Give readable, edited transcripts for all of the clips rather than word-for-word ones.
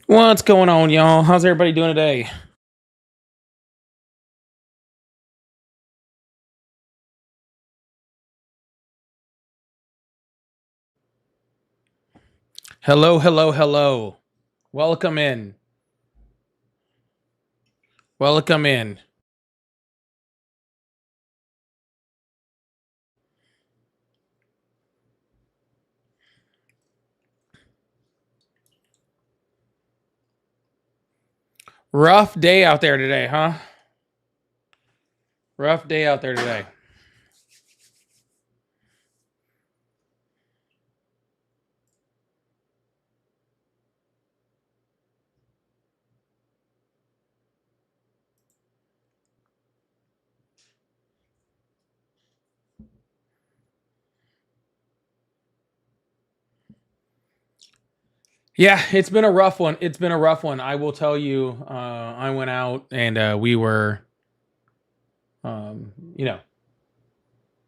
What's going on, y'all? How's everybody doing today? Hello, hello, hello. Welcome in. Welcome in. Rough day out there today, huh? Rough day out there today. Yeah, it's been a rough one. It's been a rough one. I will tell you, I went out and we were um, you know,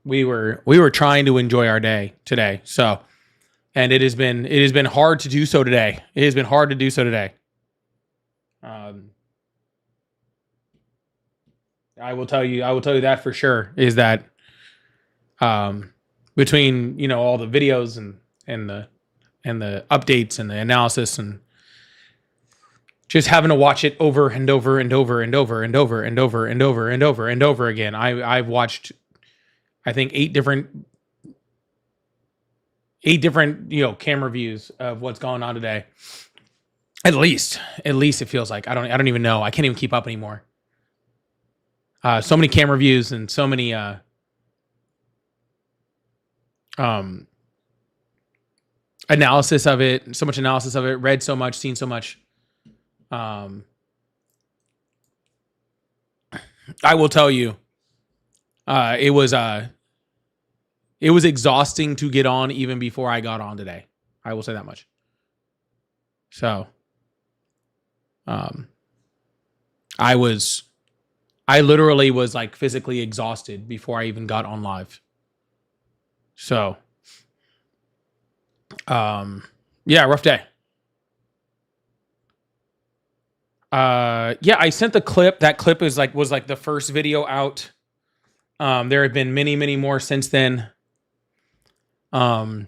we were trying to enjoy our day today. So, and it has been hard to do so today. It has been hard to do so today. Um I will tell you that for sure is that um between, all the videos and the updates and the analysis and just having to watch it over and over and over and over and over and over and over and over and over again. I've watched, I think, eight different camera views of what's going on today. At least it feels like I don't even know. I can't even keep up anymore. So many camera views and so many um analysis of it, so much analysis of it, read so much, seen so much. Um I will tell you, uh it was uh it was exhausting to get on even before I got on today. I will say that much. So, um I was I literally was like physically exhausted before I even got on live. So, um yeah, rough day. Yeah, I sent the clip. That clip was like the first video out. There have been many, many more since then. Um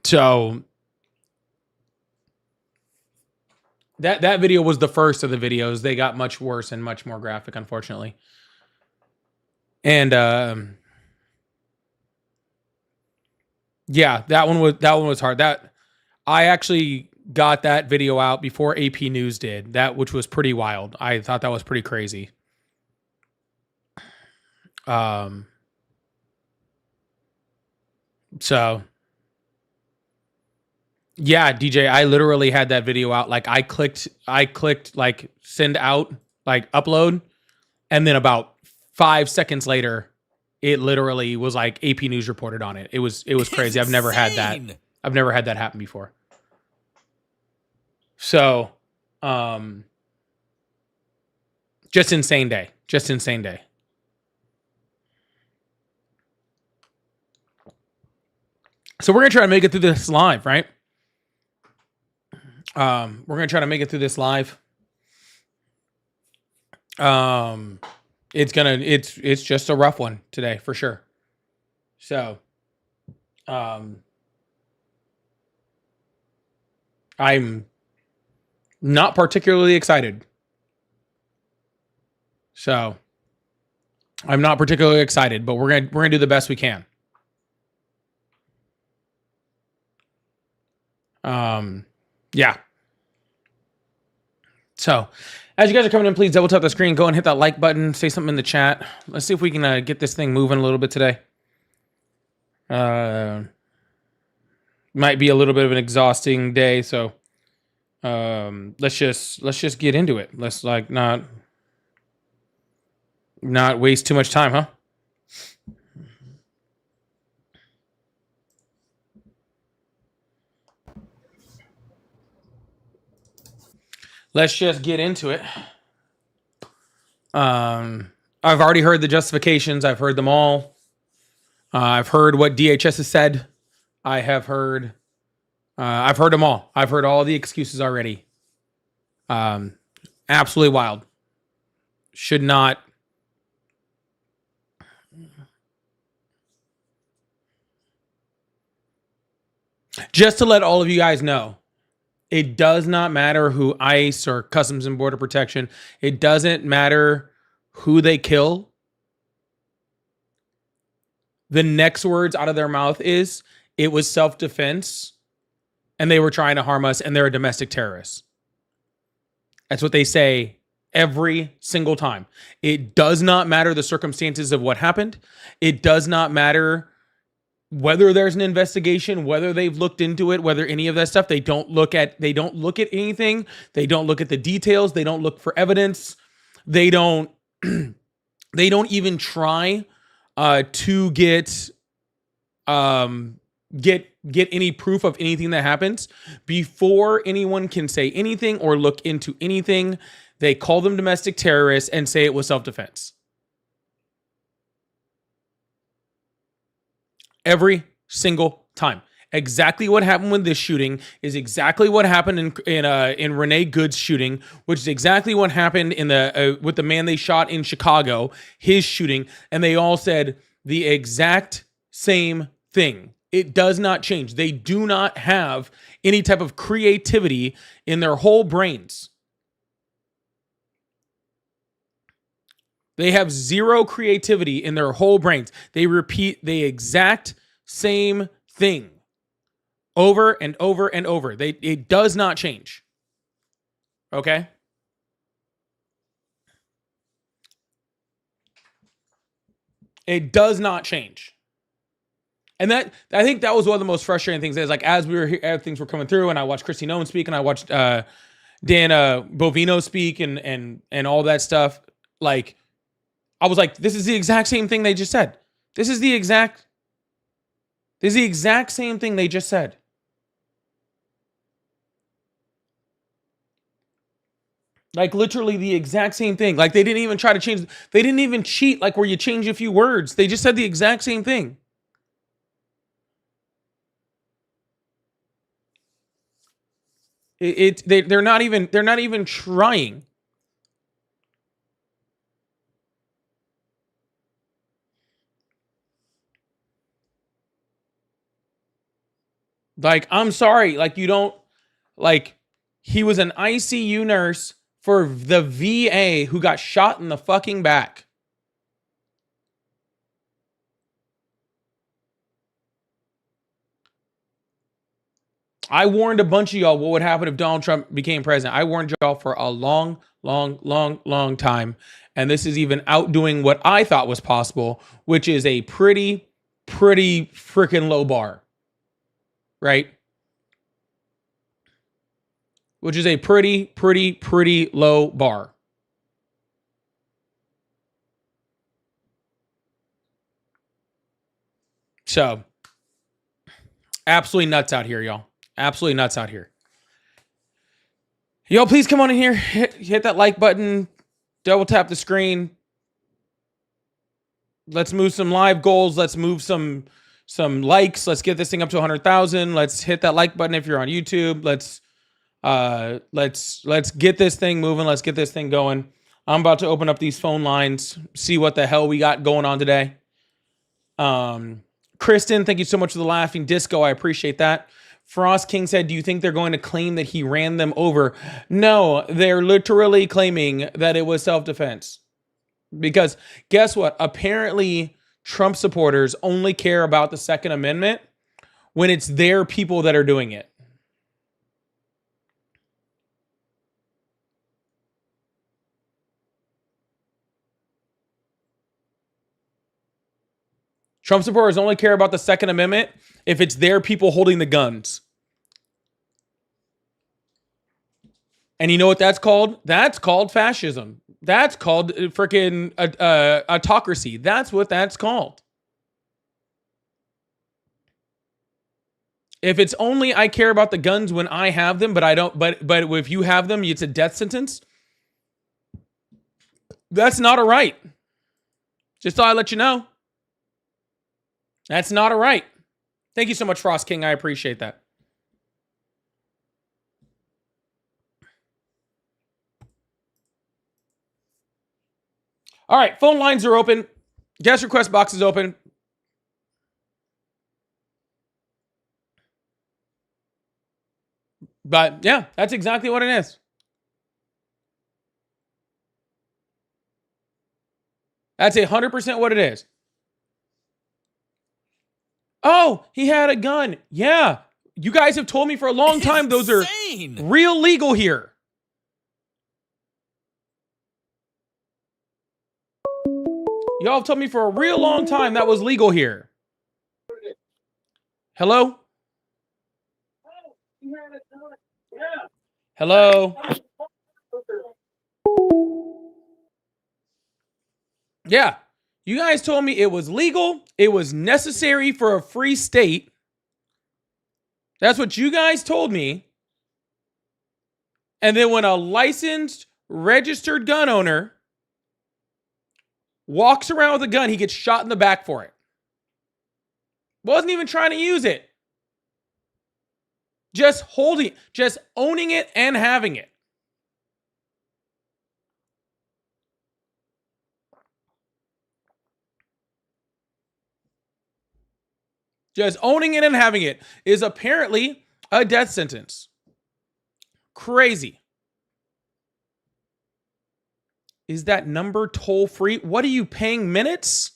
so that video was the first of the videos. They got much worse and much more graphic, unfortunately. And yeah, that one was hard. That I actually got that video out before AP News did. That which was pretty wild. I thought that was pretty crazy. Um so yeah, DJ, I literally had that video out. Like I clicked like send out, like upload, and then about 5 seconds later, it literally was like AP News reported on it. It was crazy. I've never had that. I've never had that happen before. So, um, just insane day. Just insane day. So we're gonna try to make it through this live, right? We're gonna try to make it through this live. Um, it's just a rough one today for sure. So, um, I'm not particularly excited. So I'm not particularly excited, but we're gonna do the best we can. Yeah. So, as you guys are coming in, please double tap the screen, go and hit that like button, say something in the chat. Let's see if we can get this thing moving a little bit today. Might be a little bit of an exhausting day, so let's just get into it. Let's like not waste too much time, huh? Let's just get into it. I've already heard the justifications. I've heard them all. I've heard what DHS has said. I have heard I've heard them all. I've heard all the excuses already. Absolutely wild. Should not. Just to let all of you guys know, it does not matter who ICE or Customs and Border Protection. It doesn't matter who they kill. The next words out of their mouth is, it was self-defense and they were trying to harm us and they're a domestic terrorist. That's what they say every single time. It does not matter the circumstances of what happened. It does not matter whether there's an investigation, whether they've looked into it, whether any of that stuff. They don't look at anything. They don't look at the details. They don't look for evidence. They don't they don't even try to get any proof of anything that happens. Before anyone can say anything or look into anything, they call them domestic terrorists and say it was self-defense. Every single time. Exactly what happened with this shooting is exactly what happened in Renee Good's shooting, which is exactly what happened in the with the man they shot in Chicago, his shooting, and they all said the exact same thing. It does not change. They do not have any type of creativity in their whole brains. They have zero creativity in their whole brains. They repeat the exact same thing over and over and over. It does not change. Okay? It does not change. And that, I think that was one of the most frustrating things is, like, as we were here, as things were coming through and I watched Christy Nolan speak and I watched Dan Bovino speak and all that stuff, like, I was like, this is the exact same thing they just said. This is the exact same thing they just said. Like, literally the exact same thing. Like, they didn't even try to change. They didn't even cheat, like, where you change a few words. They just said the exact same thing. They're not even trying. Like, I'm sorry. Like, you don't, like, he was an ICU nurse for the VA who got shot in the fucking back. I warned a bunch of y'all what would happen if Donald Trump became president. I warned y'all for a long time. And this is even outdoing what I thought was possible, which is a pretty freaking low bar. Right? Which is a pretty low bar. So, absolutely nuts out here, y'all. Absolutely nuts out here. Y'all, please come on in here. Hit that like button. Double tap the screen. Let's move some live goals. Let's move some likes. Let's get this thing up to 100,000. Let's hit that like button if you're on YouTube. Let's get this thing moving. Let's get this thing going. I'm about to open up these phone lines, see what the hell we got going on today. Kristen, thank you so much for the laughing disco. I appreciate that. Frost King said, do you think they're going to claim that he ran them over? No, they're literally claiming that it was self-defense. Because guess what? Apparently, Trump supporters only care about the Second Amendment when it's their people that are doing it. Trump supporters only care about the Second Amendment if it's their people holding the guns. And you know what that's called? That's called fascism. That's called freaking autocracy. That's what that's called. If it's only I care about the guns when I have them, but I don't, but if you have them, it's a death sentence. That's not a right. Just thought I'd let you know. That's not a right. Thank you so much, Frost King. I appreciate that. All right, phone lines are open. Guest request box is open. But yeah, that's exactly what it is. That's 100% what it is. Oh, he had a gun. Yeah. You guys have told me for a long time those are real legal here. Y'all have told me for a real long time that was legal here. Hello? Hello? Yeah. You guys told me it was legal. It was necessary for a free state. That's what you guys told me. And then when a licensed, registered gun owner walks around with a gun, he gets shot in the back for it. Wasn't even trying to use it. Just holding, just owning it and having it. Just owning it and having it is apparently a death sentence. Crazy. Is that number toll free? What are you paying minutes?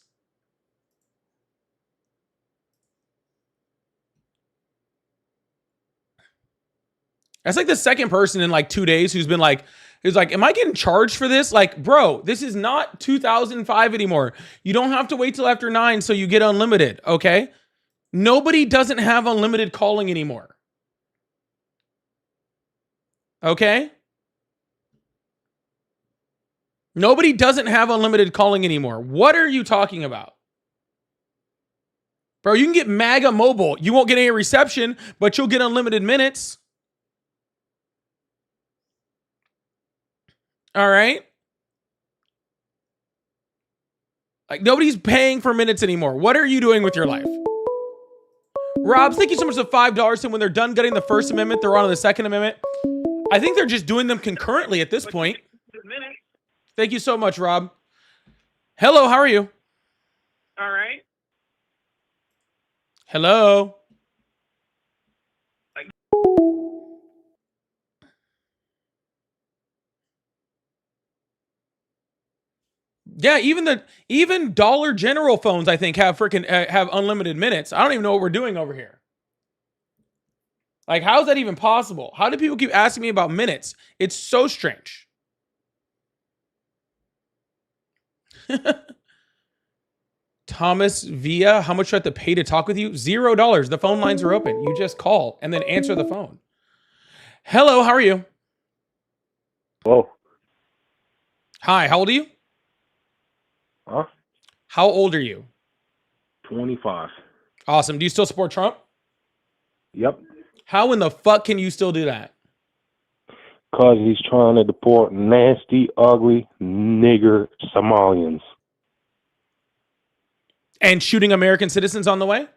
That's like the second person in like 2 days who's like, am I getting charged for this? Like, bro, this is not 2005 anymore. You don't have to wait till after 9 so you get unlimited, okay? Nobody doesn't have unlimited calling anymore. Okay? Nobody doesn't have unlimited calling anymore. What are you talking about? Bro, you can get MAGA mobile. You won't get any reception, but you'll get unlimited minutes. All right? Like, nobody's paying for minutes anymore. What are you doing with your life? Rob, thank you so much for the $5. And when they're done getting the First Amendment, they're on to the Second Amendment. I think they're just doing them concurrently at this point. Thank you so much, Rob. Hello, how are you? All right. Hello. Yeah, even Dollar General phones, I think, have have unlimited minutes. I don't even know what we're doing over here. Like, how is that even possible? How do people keep asking me about minutes? It's so strange. Thomas Via, how much do I have to pay to talk with you? $0. The phone lines are open. You just call and then answer the phone. Hello, how are you? Hello. Hi, how old are you? Huh? How old are you? 25. Awesome. Do you still support Trump? Yep. How in the fuck can you still do that? Because he's trying to deport nasty, ugly, nigger Somalians. And shooting American citizens on the way?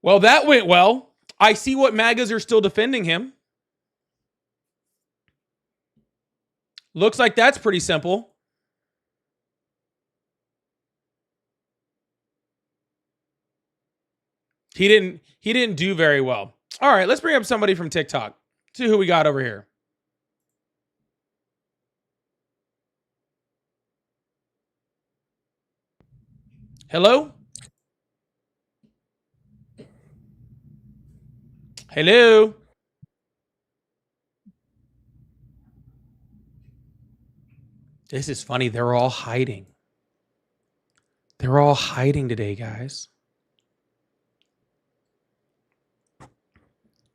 Well, that went well. I see what MAGAs are still defending him. Looks like that's pretty simple. He didn't do very well. All right, let's bring up somebody from TikTok. See who we got over here. Hello? Hello? This is funny. They're all hiding. They're all hiding today, guys.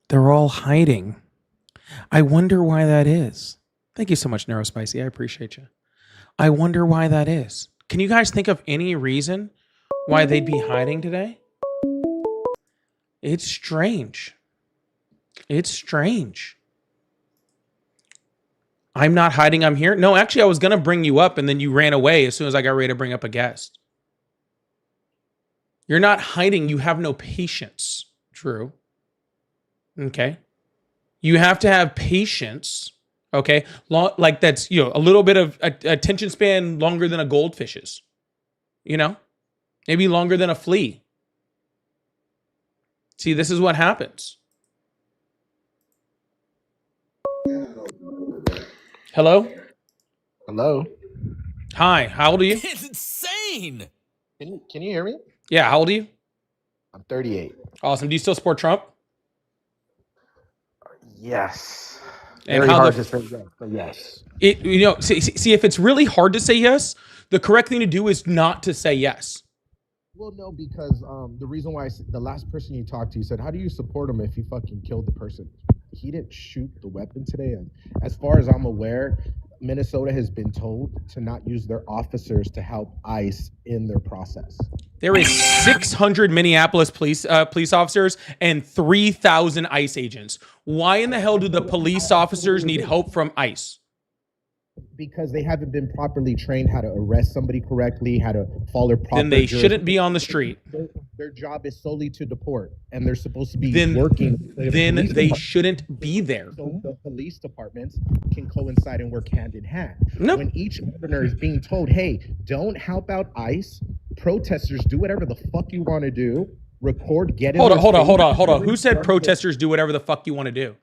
They're all hiding. I wonder why that is. Thank you so much, Neurospicy. I appreciate you. I wonder why that is. Can you guys think of any reason why they'd be hiding today? It's strange. It's strange. I'm not hiding. I'm here. No, actually, I was going to bring you up and then you ran away as soon as I got ready to bring up a guest. You're not hiding. You have no patience. True. Okay. You have to have patience. Okay. Like that's, a little bit of attention span longer than a goldfish's, maybe longer than a flea. See, this is what happens. Hello? Hello. Hi, how old are you? It's insane. Can you hear me? Yeah, how old are you? I'm 38. Awesome. Do you still support Trump? Yes. And Very how hard the to say yes, but yes. see, if it's really hard to say yes, the correct thing to do is not to say yes. Well, no, because the reason why the last person you talked to, you said, how do you support him if he fucking killed the person? He didn't shoot the weapon today. And as far as I'm aware, Minnesota has been told to not use their officers to help ICE in their process. There is 600 Minneapolis police officers and 3,000 ICE agents. Why in the hell do the police officers need help from ICE? Because they haven't been properly trained how to arrest somebody correctly, how to follow proper. Then they shouldn't be on the street. Their job is solely to deport, and they're supposed to be Then working. Then they shouldn't be there. So the police departments can coincide and work hand in hand. Nope. When each governor is being told, hey, don't help out ICE, protesters do whatever the fuck you want to do, record, get in. Hold on. Who said protesters do whatever the fuck you want to do?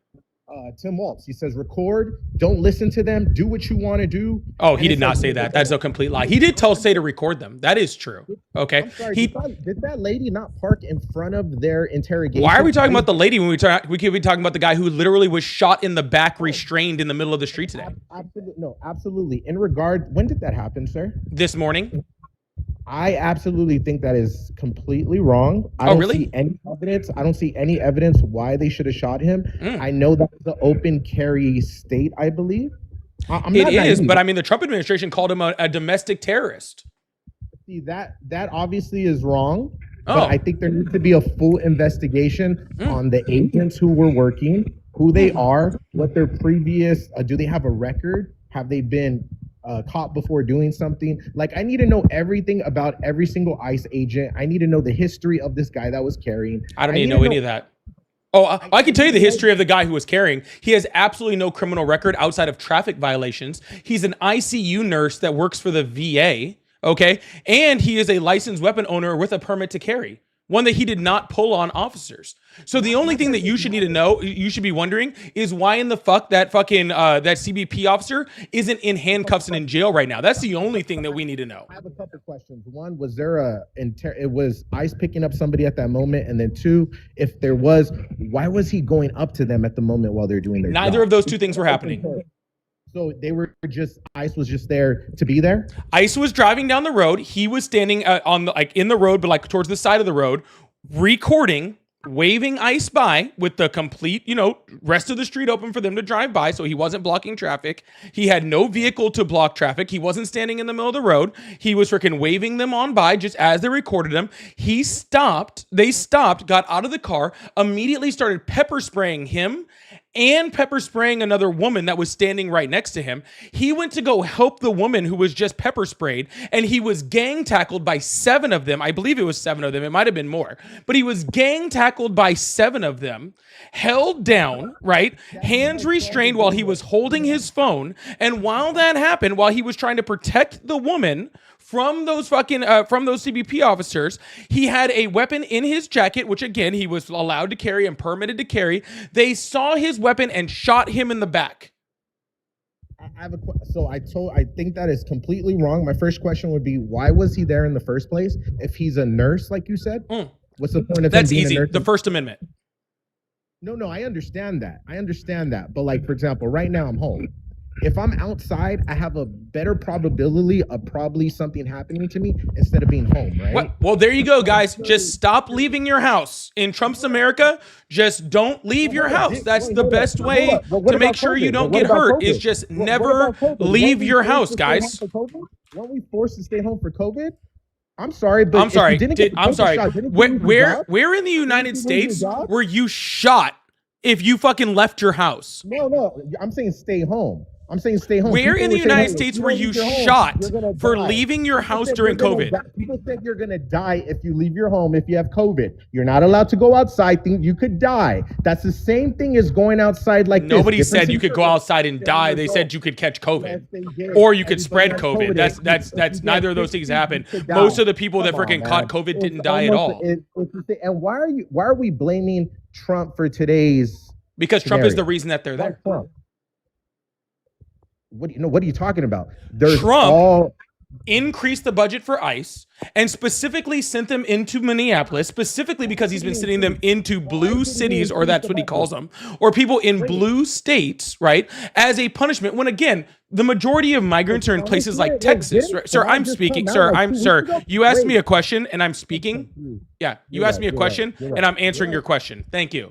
Tim Walz. He says, record, don't listen to them, do what you want to do. Oh, he did not say that. That's a complete lie. He did say to record them. That is true. Okay. I'm sorry, did that lady not park in front of their interrogation? Why are we talking about the lady when we could be talking about the guy who literally was shot in the back, restrained in the middle of the street today? Absolutely. No, absolutely. When did that happen, sir? This morning. I absolutely think that is completely wrong. I really? See any evidence. I don't see any evidence why they should have shot him. I know that's the open carry state, I believe. It is, but I mean, the Trump administration called him a domestic terrorist. See, that obviously is wrong. But I think there needs to be a full investigation on the agents who were working, who they are, what their previous, do they have a record? Have they been caught before doing something? Like, I need to know everything about every single ICE agent. I need to know the history of this guy that was carrying. I don't need to know any of that. Oh, I can tell you the history of the guy who was carrying. He has absolutely no criminal record outside of traffic violations. He's an ICU nurse that works for the VA, okay? And he is a licensed weapon owner with a permit to carry, one that he did not pull on officers. So the only thing that you should need to know, you should be wondering, is why in the fuck that fucking that CBP officer isn't in handcuffs and in jail right now. That's the only thing that we need to know. I have a couple questions. One, was there it was ICE picking up somebody at that moment? And then two, if there was, why was he going up to them at the moment while they're doing their Neither job? of those two things were happening. So ICE was just there to be there? ICE was driving down the road. He was standing in the road, but towards the side of the road, recording, waving ICE by with the complete, rest of the street open for them to drive by. So he wasn't blocking traffic. He had no vehicle to block traffic. He wasn't standing in the middle of the road. He was freaking waving them on by just as they recorded him. He stopped. They stopped, got out of the car, immediately started pepper spraying him and pepper spraying another woman that was standing right next to him. He went to go help the woman who was just pepper sprayed, and he was gang tackled by 7 of them. I believe it was 7 of them. It might have been more, but he was gang tackled by 7 of them, held down, right? Hands restrained while he was holding his phone. And while that happened, while he was trying to protect the woman from those CBP officers, he had a weapon in his jacket, which again, he was allowed to carry and permitted to carry. They saw his weapon and shot him in the back. I think that is completely wrong. My first question would be, why was he there in the first place? If he's a nurse, like you said, what's the point of him being easy. a nurse? The First Amendment. No, I understand that. But for example, right now I'm home. If I'm outside, I have a better probability of probably something happening to me instead of being home, right? Well, there you go, guys. Just stop leaving your house. In Trump's America, just don't leave your house. That's the best way to make sure you don't get hurt, is just never leave your house, guys. Weren't we forced to stay home for COVID? I'm sorry, but I'm sorry. I'm sorry. Where in the United States were you shot if you fucking left your house? No, I'm saying stay home. I'm saying stay home. Where People in the would say, United "Hey, States if were don't you leave your home, shot you're gonna for die." leaving your People house said during you're gonna COVID? die- People think you're gonna die if you leave your home if you have COVID. You're not allowed to go outside. Think you could die. That's the same thing as going outside like this. Nobody Different said you could go scenario, outside and different die. They said results. you could catch Yes, COVID. they did. Or you could Everybody spread has COVID. If That's you neither get of those sick, things you happen. sit down. Most of the people that Come on, freaking caught man. COVID didn't It's die at almost- all. and why are we blaming Trump for today's Because Trump is the scenario? reason that they're Why there. Trump? What are you talking about? There's Trump all increased the budget for ICE and specifically sent them into Minneapolis, specifically because he's been sending them into blue cities, or that's what he calls them, or people in blue states, right, as a punishment. When again, the majority of migrants are in places like Texas. Right? Sir, I'm speaking. Sir, you asked me a question and I'm speaking. Yeah, you asked me a question and I'm answering your question. Thank you.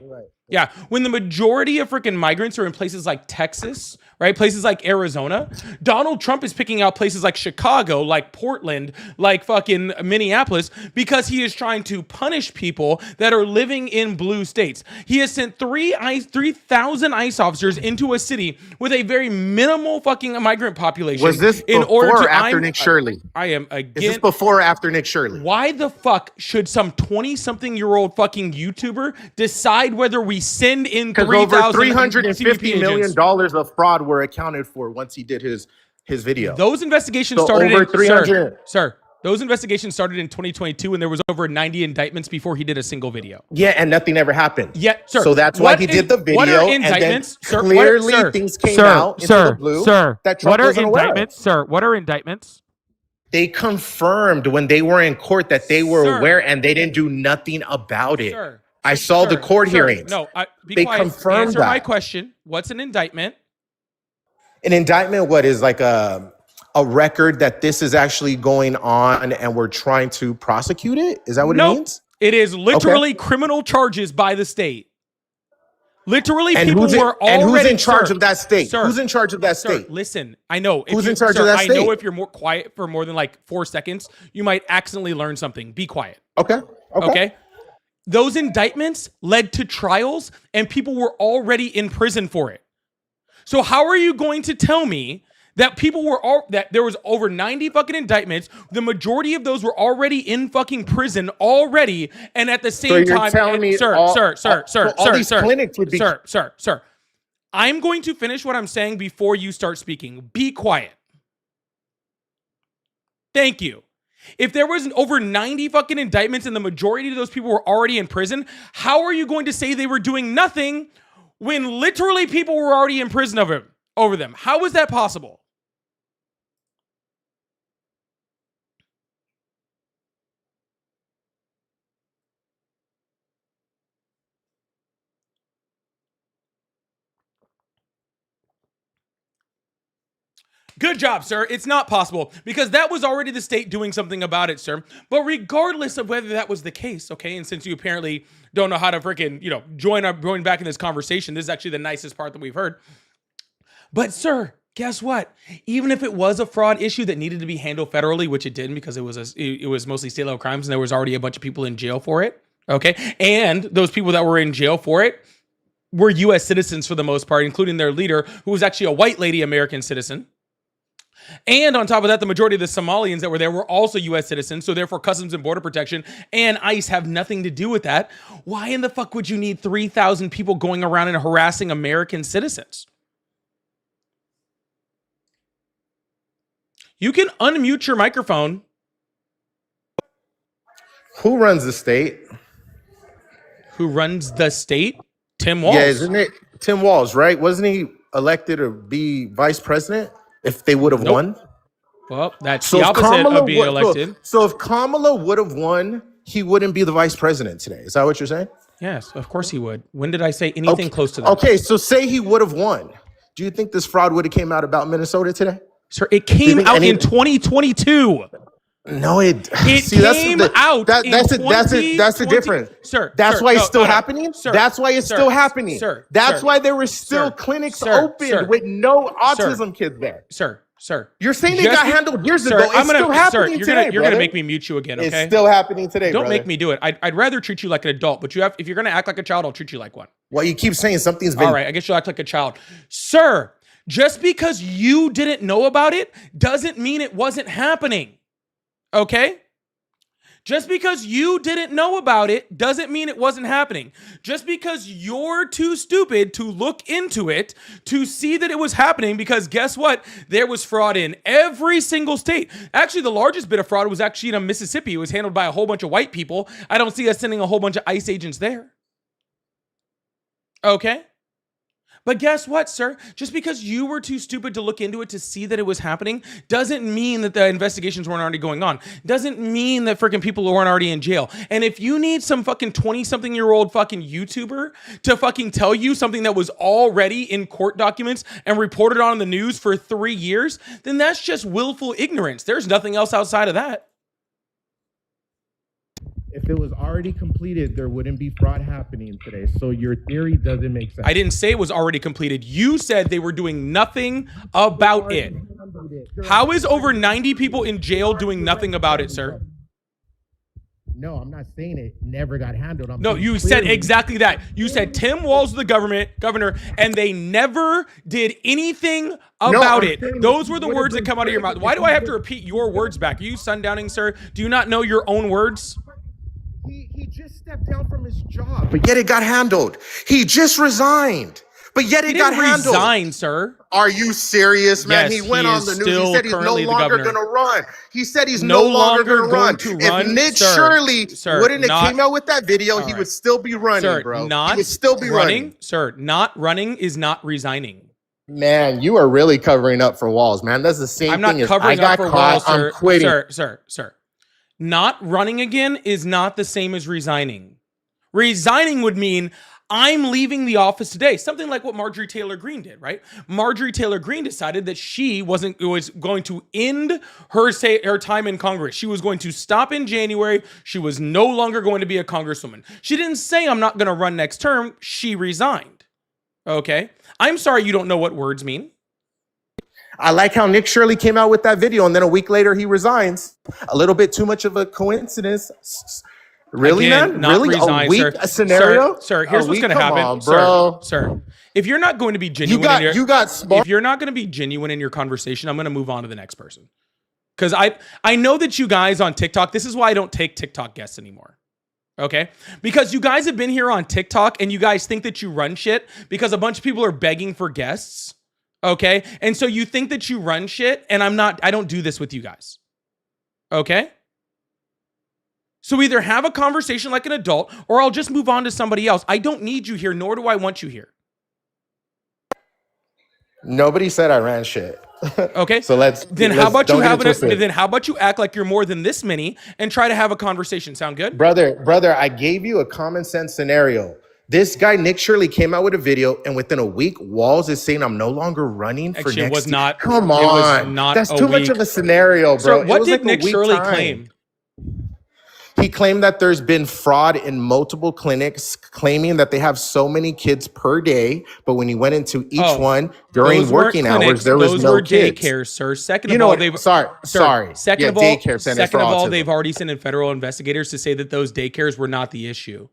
Yeah, when the majority of freaking migrants are in places like Texas, right? Places like Arizona, Donald Trump is picking out places like Chicago, like Portland, like fucking Minneapolis, because he is trying to punish people that are living in blue states. He has sent 3,000 ICE officers into a city with a very minimal fucking migrant population. Was this before or after Nick Shirley? I am Is again. this before or after Nick Shirley? Why the fuck should some 20-something-year-old fucking YouTuber decide whether we send in Because 3,000 over $350 CBP million agents? of fraud were accounted for once he did his video. Those investigations So started over in 300 sir. Those investigations started in 2022, and there was over 90 indictments before he did a single video. Yeah, and nothing ever happened. Yeah, sir. So that's why he did the video. What are and then indictments, sir? clearly things came out into the blue that Trump what are wasn't aware of. indictments, sir? What are indictments? They confirmed when they were in court that they were Sir. aware and they didn't do nothing about it. Sir, I saw the court sir, hearings. No, be They quiet. confirmed Answer my that. question. What's an indictment? An indictment, what is like a record that this is actually going on and we're trying to prosecute it? Is that what it Nope. means? It is literally criminal charges by the state. Literally, And people who's in, were already. and who's in charge sir, of that state? sir, Who's in charge of that Sir, state? listen, I know. Who's in charge of that I know state? if you're more quiet for more than like 4 seconds, you might accidentally learn something. Be quiet. Okay. Okay. Those indictments led to trials and people were already in prison for it. So how are you going to tell me that people were that there was over 90 fucking indictments, the majority of those were already in fucking prison already, and at the same you're time, telling me sir, all these clinics would be sir, I'm going to finish what I'm saying before you start speaking. Be quiet. Thank you. If there was over 90 fucking indictments and the majority of those people were already in prison, how are you going to say they were doing nothing when literally people were already in prison over them? How is that possible? Good job, sir. It's not possible because that was already the state doing something about it, sir. But regardless of whether that was the case, okay, and since you apparently don't know how to freaking, join back in this conversation, this is actually the nicest part that we've heard. But, sir, guess what? Even if it was a fraud issue that needed to be handled federally, which it didn't because it was mostly state level crimes and there was already a bunch of people in jail for it, okay? And those people that were in jail for it were U.S. citizens for the most part, including their leader, who was actually a white lady American citizen. And on top of that, the majority of the Somalians that were there were also U.S. citizens, so therefore Customs and Border Protection and ICE have nothing to do with that. Why in the fuck would you need 3,000 people going around and harassing American citizens? You can unmute your microphone. Who runs the state? Who runs the state? Tim Walz. Yeah, isn't it Tim Walz, right? Wasn't he elected to be vice president if they would have won? Well, that's the opposite of being elected. So if Kamala would have won, he wouldn't be the vice president today. Is that what you're saying? Yes, of course he would. When did I say anything close to that? Okay, so say he would have won. Do you think this fraud would have came out about Minnesota today? Sir, it came out in 2022. No, it came out. That's the difference, sir. That's why it's still happening. Sir, that's why it's still happening. Sir, that's why there were still clinics open with no autism kids there. Sir. You're saying they got handled years ago. It's still happening today. You're gonna make me mute you again. Okay. It's still happening today. Don't make me do it. I'd rather treat you like an adult, but if you're gonna act like a child, I'll treat you like one. Well, you keep saying something's been. All right, I guess you'll act like a child, sir. Just because you didn't know about it doesn't mean it wasn't happening. Okay? Just because you didn't know about it doesn't mean it wasn't happening. Just because you're too stupid to look into it, to see that it was happening, because guess what? There was fraud in every single state. Actually, the largest bit of fraud was actually in Mississippi. It was handled by a whole bunch of white people. I don't see us sending a whole bunch of ICE agents there. Okay? But guess what, sir? Just because you were too stupid to look into it to see that it was happening doesn't mean that the investigations weren't already going on. Doesn't mean that freaking people weren't already in jail. And if you need some fucking 20-something-year-old fucking YouTuber to fucking tell you something that was already in court documents and reported on the news for 3 years, then that's just willful ignorance. There's nothing else outside of that. If it was already completed, there wouldn't be fraud happening today. So your theory doesn't make sense. I didn't say it was already completed. You said they were doing nothing about it. How is over 90 people in jail doing nothing about it, sir? No, I'm not saying it never got handled. No, you said exactly that. You said Tim Walz was the governor, and they never did anything about it. Those were the words that come out of your mouth. Why do I have to repeat your words back? Are you sundowning, sir? Do you not know your own words? He just stepped down from his job. But yet it got handled. He just resigned. But yet it got handled. Resign, sir. Are you serious, man? Yes, he went he on is the news. still He said he's no currently the longer governor. going to run. He said he's no longer going to run. If Nick Shirley wouldn't have came out with that video, he would still be running, Sir, bro. not He would still be running. Sir, not running is not resigning. Man, you are really covering up for Walls, man. That's the same I'm thing not as covering I got up for caught, Walls, sir. I'm quitting. Sir. Not running again is not the same as resigning. Resigning would mean I'm leaving the office today. Something like what Marjorie Taylor Greene did, right? Marjorie Taylor Greene decided that she was going to end her time in Congress. She was going to stop in January. She was no longer going to be a congresswoman. She didn't say, I'm not going to run next term. She resigned. Okay? I'm sorry you don't know what words mean. I like how Nick Shirley came out with that video and then a week later he resigns. A little bit too much of a coincidence. Really, Again, man? Really? Resign, a week sir. scenario? Sir, here's what's going to happen. On, bro. Sir, if you're not going to be genuine, if you're not going to be genuine in your conversation, I'm going to move on to the next person. Because I know that you guys on TikTok, this is why I don't take TikTok guests anymore. Okay? Because you guys have been here on TikTok and you guys think that you run shit because a bunch of people are begging for guests. Okay? And so you think that you run shit, and I don't do this with you guys. Okay? So either have a conversation like an adult, or I'll just move on to somebody else. I don't need you here, nor do I want you here. Nobody said I ran shit. Okay? So how about you act like you're more than this many and try to have a conversation. Sound good? Brother, I gave you a common sense scenario. This guy, Nick Shirley, came out with a video, and within a week, Walls is saying, I'm no longer running for Actually, next it was not. year. Come on. It was not That's a too week. much of a scenario, bro. So what did Nick Shirley claim? He claimed that there's been fraud in multiple clinics, claiming that they have so many kids per day. But when he went into each one during working hours, there was no kids. Daycares, sir. Second of all, Second of all, they've already sent in federal investigators to say that those daycares were not the issue.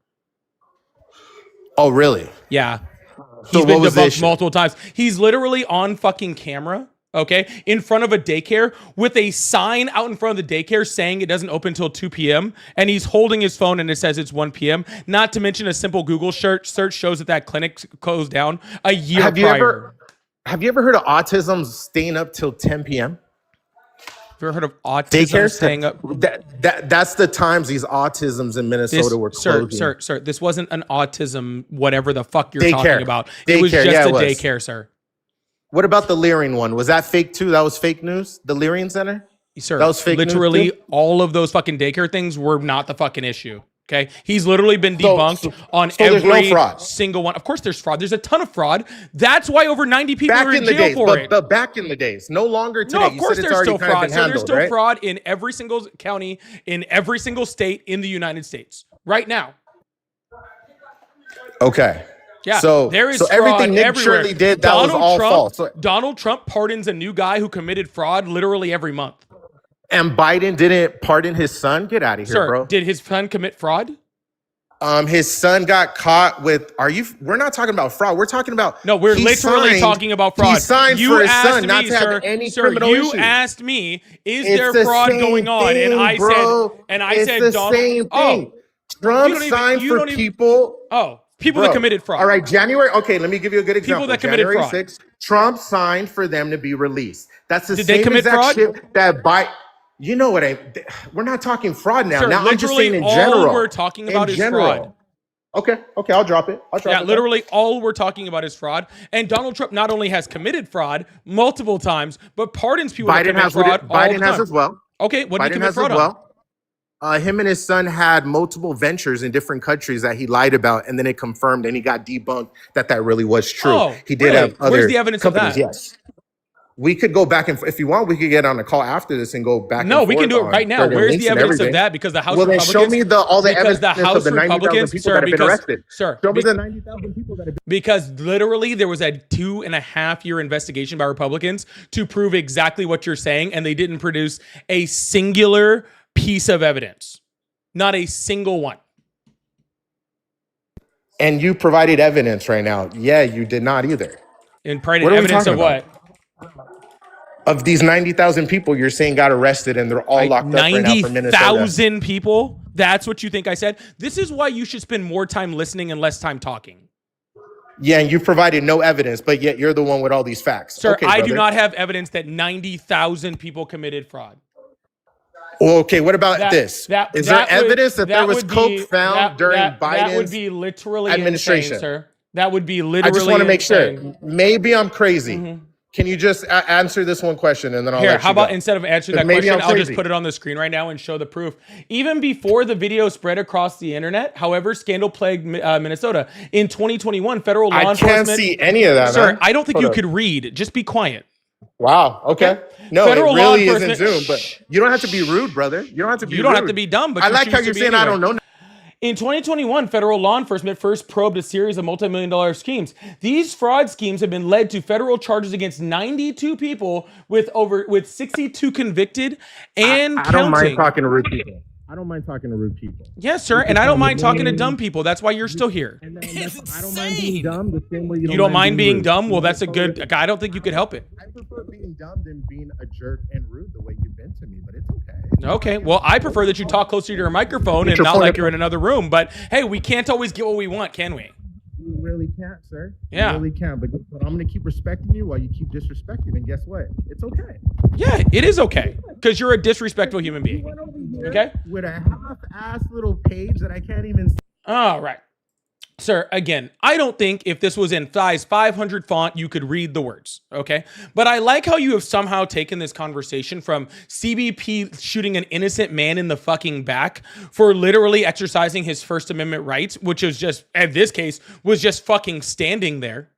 Oh, really? Yeah. So He's been what was the debunked issue? multiple times. He's literally on fucking camera, okay, in front of a daycare with a sign out in front of the daycare saying it doesn't open until 2 p.m. And he's holding his phone and it says it's 1 p.m. Not to mention a simple Google search shows that clinic closed down a year prior. Have you ever heard of autism staying up till 10 p.m.? Have you ever heard of autism staying up? That's the times these autisms in Minnesota were closing. Sir, this wasn't an autism, whatever the fuck you're talking about. It was just a daycare, sir. What about the Leering one? Was that fake too? That was fake news? The Leering Center? Sir, that was fake news literally too? all of those fucking daycare things were not the fucking issue. Okay, he's literally been debunked on every single one. Of course, there's fraud. There's a ton of fraud. That's why over 90 people are in jail for it. But back in the days, no longer today. No, of course there's still fraud. So there's still right? fraud in every single county, in every single state in the United States right now. Okay. Yeah, so there is so everything Nick everywhere. Shirley did, that was all false. Donald Trump pardons a new guy who committed fraud literally every month. And Biden didn't pardon his son? Get out of here, Sir, bro. did his son commit fraud? His son got caught with. We're not talking about fraud. We're talking about. No, we're literally talking about fraud. He signed you for his asked son me, not to sir, have any sir, criminal you issues. asked me, is It's there the fraud same going on? thing, And I bro. said, and I It's said, the Donald. same Oh, thing. Trump you don't even- signed you for don't even- people. oh, people Bro, that committed fraud. All right, January. Okay, let me give you a good example. that committed January fraud. 6th, Trump signed for them to be released. That's the Did they same commit exact fraud? shit that Biden. You know what we're not talking fraud now. Sir, now I'm just saying in all general. we're talking about is fraud. Okay, I'll drop it. Yeah, literally all we're talking about is fraud. And Donald Trump not only has committed fraud multiple times, but pardons people that commit fraud all the Biden has time. as well. Okay, what did he Biden commit has fraud as on? well. Him and his son had multiple ventures in different countries that he lied about, and then it confirmed, and he got debunked that really was true. Oh, he did really? have other Where's the evidence of companies, that? yes. We could go back and if you want, we could get on a call after this and go back. No, and we can forth do it on right now. certain Where's links the and evidence of everything. that? Because the House Well, then Republicans. show me all the because evidence the House of the 90,000 Republicans, people sir, that have been because, arrested. sir, Show me the 90,000 people that have been. Because literally there was a 2.5-year investigation by Republicans to prove exactly what you're saying, and they didn't produce a singular piece of evidence. Not a single one. And you provided evidence right now. Yeah, you did not either. And provided What are we evidence of talking what? Of these 90,000 people you're saying got arrested and they're all locked up right now for Minnesota. 90,000 people? That's what you think I said? This is why you should spend more time listening and less time talking. Yeah, and you provided no evidence, but yet you're the one with all these facts. Sir, okay, I brother. do not have evidence that 90,000 people committed fraud. Well, okay, what about this? Is there evidence that there was coke found during Biden's That would be literally administration, insane, sir. That would be literally I just want to make insane. sure. Maybe I'm crazy. Can you just answer this one question and then I'll Here, let you how about go. instead of answering that Maybe question, I'm I'll just crazy. put it on the screen right now and show the proof. Even before the video spread across the internet, however, scandal plagued Minnesota. In 2021, federal law I enforcement... can't see any of that, Sir, man. I don't think Hold you up. could read. Just be quiet. Wow, okay. No, Federal it law really isn't enforcement- Zoom, but you don't have to be rude, brother. You don't have to be You don't rude. have to be dumb, but I you like choose how to you're be saying I anyway. don't know. In 2021, federal law enforcement first probed a series of multi-million-dollar schemes. These fraud schemes have been led to federal charges against 92 people with 62 convicted and I don't mind counting. talking to rude people. I don't mind talking to rude people. Yes, sir, and I don't mind talking to dumb people. That's why you're still here. And I don't mind being dumb the same way You don't mind being rude. dumb? Well, that's a good... I don't think you could help it. I prefer being dumb than being a jerk and rude the way you've been to me, but it's okay. Okay, well, I prefer that you talk closer to your microphone and your not phone like up. you're in another room. But hey, we can't always get what we want, can we? You really can't, sir. Yeah. You really can't. But I'm going to keep respecting you while you keep disrespecting. And guess what? It's okay. Yeah, it is okay because you're a disrespectful human You being. went over here Okay. with a half-ass little page that I can't even see. All right. Sir, again, I don't think if this was in size 500 font, you could read the words, okay? But I like how you have somehow taken this conversation from CBP shooting an innocent man in the fucking back for literally exercising his First Amendment rights, which is just, in this case, was just fucking standing there.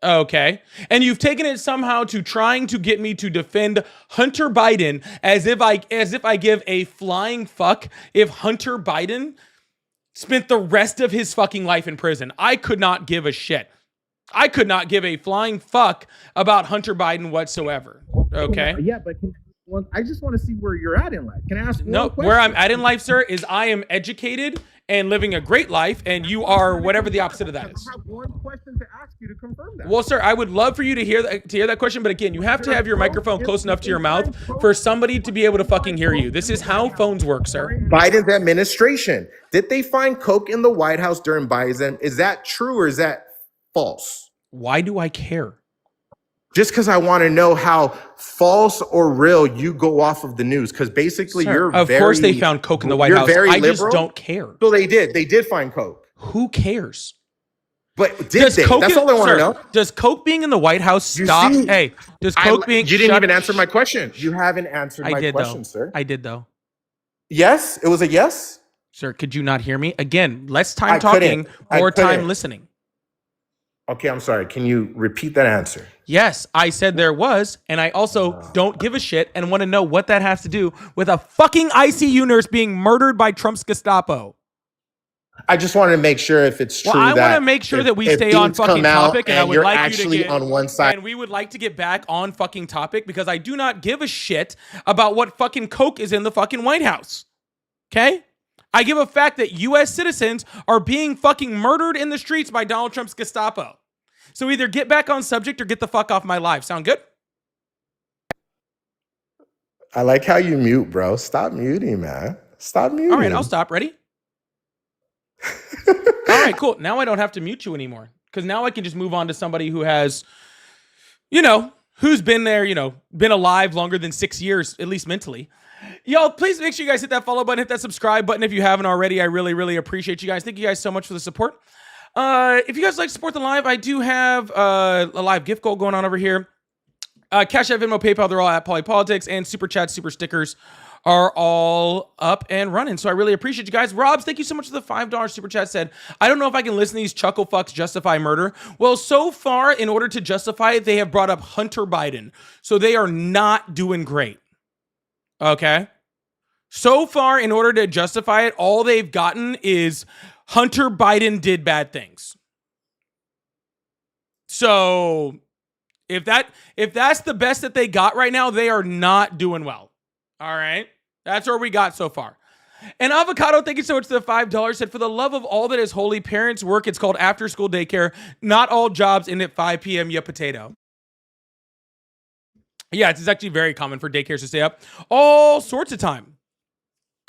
Okay. And you've taken it somehow to trying to get me to defend Hunter Biden as if I give a flying fuck if Hunter Biden spent the rest of his fucking life in prison. I could not give a shit. I could not give a flying fuck about Hunter Biden whatsoever. Okay? Yeah, but I just want to see where you're at in life. Can I ask one No, question? where I'm at in life, sir, is I am educated and living a great life, and you are whatever the opposite of that is. I have one question to ask you to confirm that. Well, sir, I would love for you to hear that question, but again, you have to have your microphone close enough to your mouth for somebody to be able to fucking hear you. This is how phones work, sir. Biden's administration. Did they find coke in the White House during Biden? Is that true or is that false? Why do I care? Just because I want to know how false or real you go off of the news. Because basically Sir, you're of course they found coke in the White House. Very I just liberal. don't care. So they did. They did find coke. Who cares? But did they? That's all I want to know. Does coke being in the White House You stop? see, Hey, does coke being... You didn't shut- even answer my question. You haven't answered I my did, question, though. sir. I did, though. Yes? It was a yes? Sir, could you not hear me? Again, less time I talking, couldn't. I more time couldn't. listening. Okay, I'm sorry. Can you repeat that answer? Yes, I said there was, and I also don't give a shit and want to know what that has to do with a fucking ICU nurse being murdered by Trump's Gestapo. I just wanted to make sure if it's true Well, I that want to make sure if- that we if stay on things fucking come out topic, and I would you're like you actually to get on one side. and we would like to get back on fucking topic because I do not give a shit about what fucking coke is in the fucking White House. Okay? I give a fact that U.S. citizens are being fucking murdered in the streets by Donald Trump's Gestapo. So either get back on subject or get the fuck off my live. Sound good? I like how you mute, bro. Stop muting, man. Stop muting. All right, I'll stop. Ready? All right, cool. Now I don't have to mute you anymore because now I can just move on to somebody who has, who's been there, been alive longer than 6 years, at least mentally. Y'all, please make sure you guys hit that follow button, hit that subscribe button if you haven't already. I really, really appreciate you guys. Thank you guys so much for the support. If you guys like to support the live, I do have a live gift goal going on over here. Cash App, Venmo, PayPal, they're all at Polypolitics, and Super Chat, Super Stickers are all up and running. So I really appreciate you guys. Robs, thank you so much for the $5 Super Chat. Said, I don't know if I can listen to these chuckle fucks justify murder. Well, so far, in order to justify it, they have brought up Hunter Biden. So they are not doing great. Okay? So far, in order to justify it, all they've gotten is Hunter Biden did bad things. So if that's the best that they got right now, they are not doing well. All right? That's where we got so far. And Avocado, thank you so much for the $5. Said, for the love of all that is holy, parents work. It's called after school daycare. Not all jobs end at 5 p.m. Ya potato. Yeah, it's actually very common for daycares to stay up all sorts of time.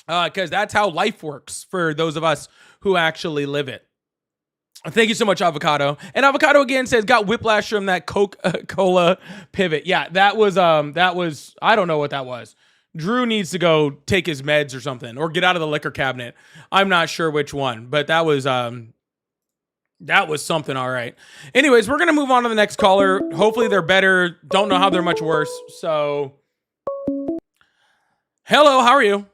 Because that's how life works for those of us who actually live it. Thank you so much, Avocado. And Avocado again says, got whiplash from that Coca-Cola pivot. Yeah, that was, I don't know what that was. Drew needs to go take his meds or something, or get out of the liquor cabinet. I'm not sure which one, but that was something. All right. Anyways, we're going to move on to the next caller. Hopefully they're better. Don't know how they're much worse. So, hello, how are you?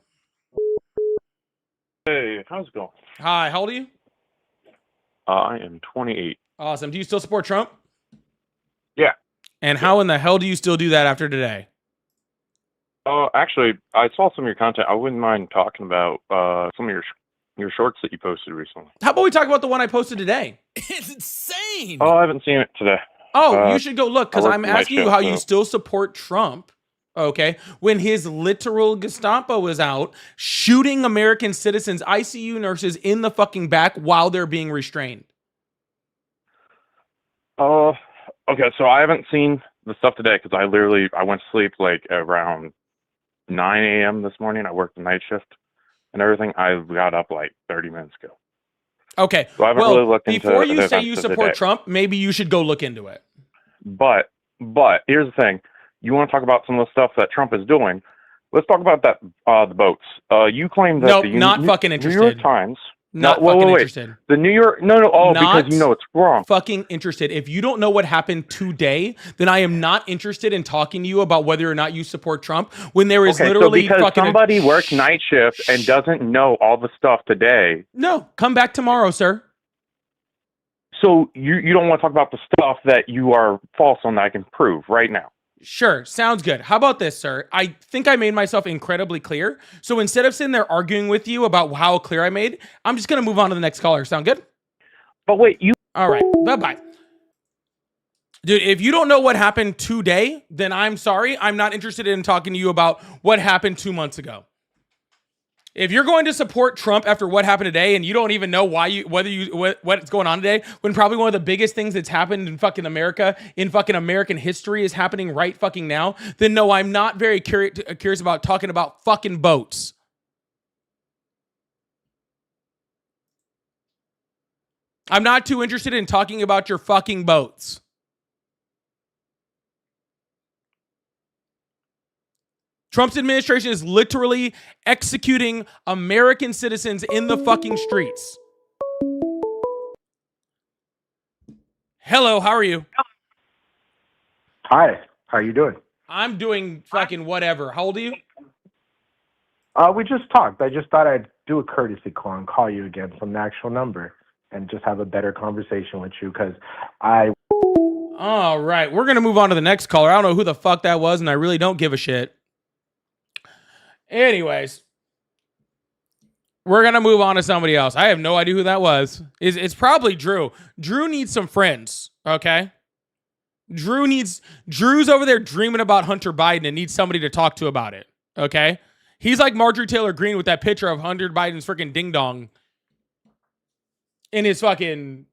Hey, how's it going? Hi, how old are you? I am 28. Awesome. Do you still support Trump? Yeah. And how in the hell do you still do that after today? Actually, I saw some of your content. I wouldn't mind talking about some of your shorts that you posted recently. How about we talk about the one I posted today? It's insane. Oh, I haven't seen it today. Oh, you should go look, because I'm asking you how you so. still support Trump, okay, when his literal Gestapo was out shooting American citizens, ICU nurses in the fucking back while they're being restrained. Okay, so I haven't seen the stuff today because I went to sleep like around 9 a.m. this morning. I worked the night shift and everything. I got up like 30 minutes ago. Okay. So I haven't really looked into before you the say events you of support today. Trump, maybe you should go look into it. But here's the thing. You want to talk about some of the stuff that Trump is doing. Let's talk about that, the boats. You claim that Nope, the not fucking interested. New York Times. Not No, fucking wait. interested. The New York, because you know it's wrong. Fucking interested. If you don't know what happened today, then I am not interested in talking to you about whether or not you support Trump when there is literally so because fucking somebody worked night shift and doesn't know all the stuff today. No, come back tomorrow, sir. So you don't want to talk about the stuff that you are false on that I can prove right now. Sure, sounds good. How about this, sir? I think I made myself incredibly clear. So instead of sitting there arguing with you about how clear I made, I'm just going to move on to the next caller. Sound good? But wait, All right, bye-bye. Dude, if you don't know what happened today, then I'm sorry. I'm not interested in talking to you about what happened 2 months ago. If you're going to support Trump after what happened today and you don't even know what's going on today, when probably one of the biggest things that's happened in fucking America, in fucking American history is happening right fucking now, then no, I'm not very curious about talking about fucking boats. I'm not too interested in talking about your fucking boats. Trump's administration is literally executing American citizens in the fucking streets. Hello, how are you? Hi, how you doing? I'm doing fucking whatever. How old are you? We just talked. I just thought I'd do a courtesy call and call you again from the actual number and just have a better conversation with you because All right, we're going to move on to the next caller. I don't know who the fuck that was, and I really don't give a shit. Anyways, we're going to move on to somebody else. I have no idea who that was. It's probably Drew. Drew needs some friends, okay? Drew's over there dreaming about Hunter Biden and needs somebody to talk to about it, okay? He's like Marjorie Taylor Greene with that picture of Hunter Biden's freaking ding dong in his fucking,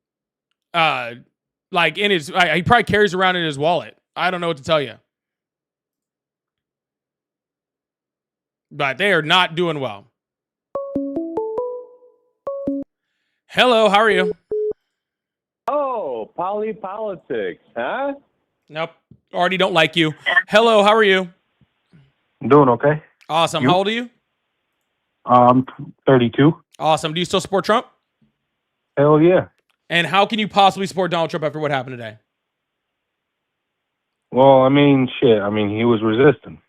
like in his, he probably carries around in his wallet. I don't know what to tell you. But they are not doing well. Hello, how are you? Oh, politics, huh? Nope. Already don't like you. Hello, how are you? Doing okay. Awesome. You? How old are you? 32. Awesome. Do you still support Trump? Hell yeah. And how can you possibly support Donald Trump after what happened today? Well, I mean, shit. I mean, he was resisting.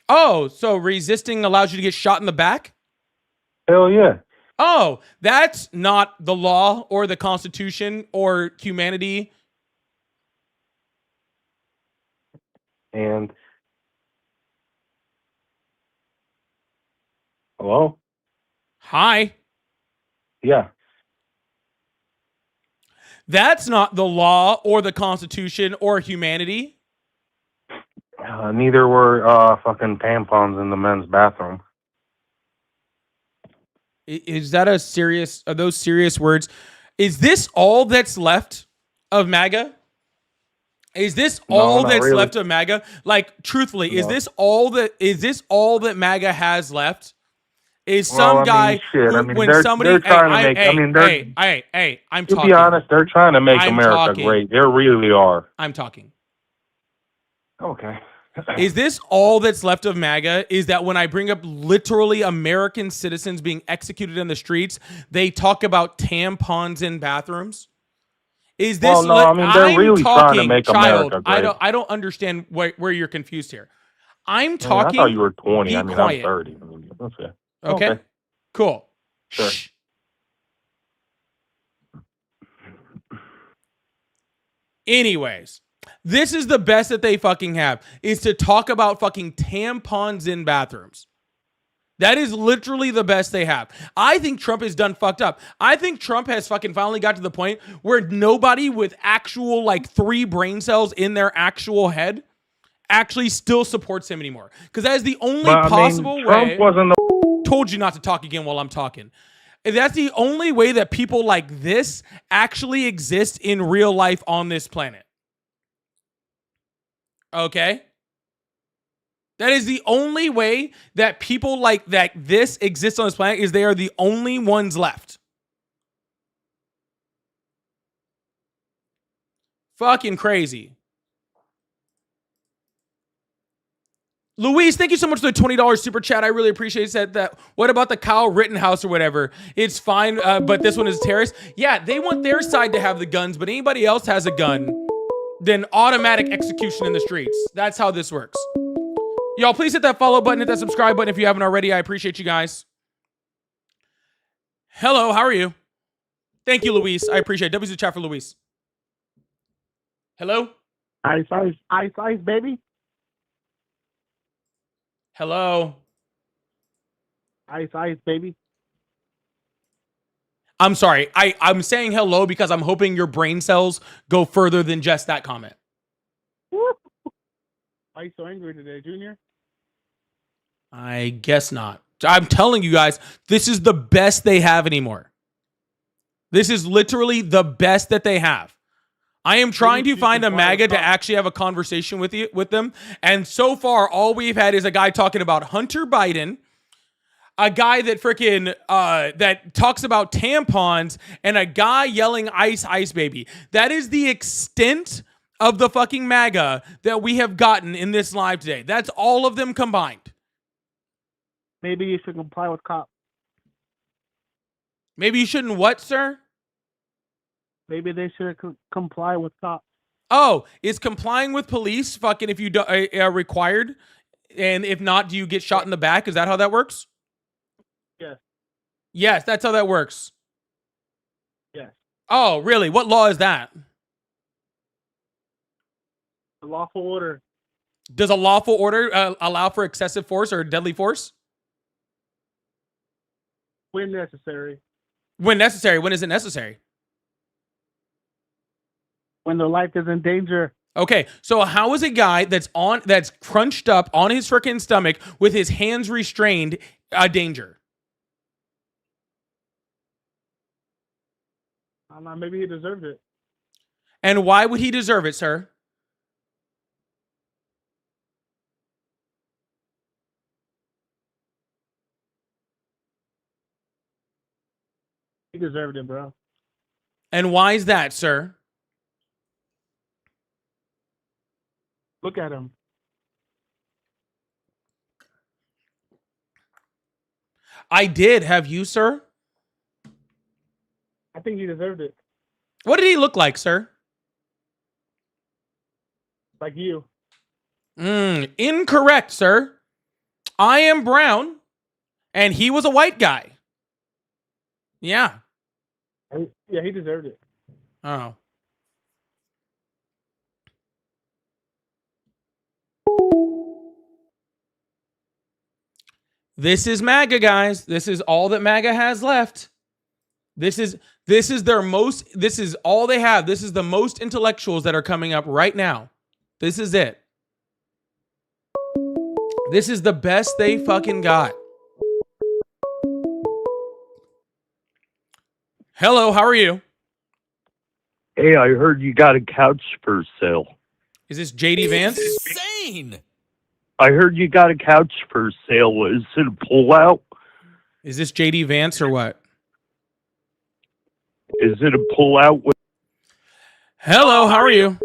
Oh, so resisting allows you to get shot in the back? Hell yeah. Oh, that's not the law or the Constitution or humanity. And hello? Hi. Yeah. That's not the law or the Constitution or humanity. Neither were fucking tampons in the men's bathroom. Is that a serious, are those serious words? Is this all that's left of MAGA? Is this all that's really. left of MAGA? Like, truthfully, No. is this all that MAGA has left? Is some guy shit. who, I mean, when they're somebody, trying to make. I mean, they're. I'm To talking. be honest, they're trying to make I'm America talking. great. They really are. I'm talking. Okay. Is this all that's left of MAGA? Is that when I bring up literally American citizens being executed in the streets, they talk about tampons in bathrooms? Is this? Well, no, I mean, they're really trying to make America great. I don't understand where you're confused here. I'm I talking. thought you were 20. Be I mean, quiet. I'm 30. I mean, that's it. Okay. Cool. Sure. Shh. Anyways, this is the best that they fucking have, is to talk about fucking tampons in bathrooms. That is literally the best they have. I think Trump is done fucked up. I think Trump has fucking finally got to the point where nobody with actual like 3 brain cells in their actual head actually still supports him anymore. Because that is the only possible way. Trump wasn't the. Told you not to talk again while I'm talking. That's the only way that people like this actually exist in real life on this planet. Okay? That is the only way that people like that this exists on this planet, is they are the only ones left. Fucking crazy. Luis, thank you so much for the $20 super chat. I really appreciate it. Said that. What about the Kyle Rittenhouse or whatever? It's fine, but this one is a terrorist. Yeah, they want their side to have the guns, but anybody else has a gun, then automatic execution in the streets. That's how this works. Y'all, please hit that follow button, hit that subscribe button if you haven't already. I appreciate you guys. Hello, how are you? Thank you, Luis. I appreciate it. W's the chat for Luis. Hello? Ice, baby. Hello? Ice, baby. I'm sorry. I'm saying hello because I'm hoping your brain cells go further than just that comment. Why are you so angry today, Junior? I guess not. I'm telling you guys, this is the best they have anymore. This is literally the best that they have. I am trying to find a MAGA to actually have a conversation with them. And so far, all we've had is a guy talking about Hunter Biden, a guy that freaking that talks about tampons, and a guy yelling ice baby. That is the extent of the fucking MAGA that we have gotten in this live today. That's all of them combined. Maybe you should comply with cops. Maybe you shouldn't what, sir? Maybe they should comply with cops. Oh, is complying with police fucking if you do, required? And if not, do you get shot in the back? Is that how that works? Yes. Yes, that's how that works. Yes. Oh, really? What law is that? A lawful order. Does a lawful order allow for excessive force or deadly force? When necessary. When necessary. When is it necessary? When their life is in danger. Okay, so how is a guy that's crunched up on his freaking stomach with his hands restrained a danger? I don't know, maybe he deserved it. And why would he deserve it, sir? He deserved it, bro. And why is that, sir? Look at him. I did. Have you, sir? I think he deserved it. What did he look like, sir? Like you. Incorrect, sir. I am brown, and he was a white guy. Yeah. Yeah, he deserved it. Oh. This is MAGA, guys. This is all that MAGA has left. This is all they have. This is the most intellectuals that are coming up right now. This is it. This is the best they fucking got. Hello, how are you? Hey, I heard you got a couch for sale. Is this JD Vance? Insane. I heard you got a couch for sale. Is it a pullout? Is this JD Vance or what? Is it a pullout? Hello, how are you?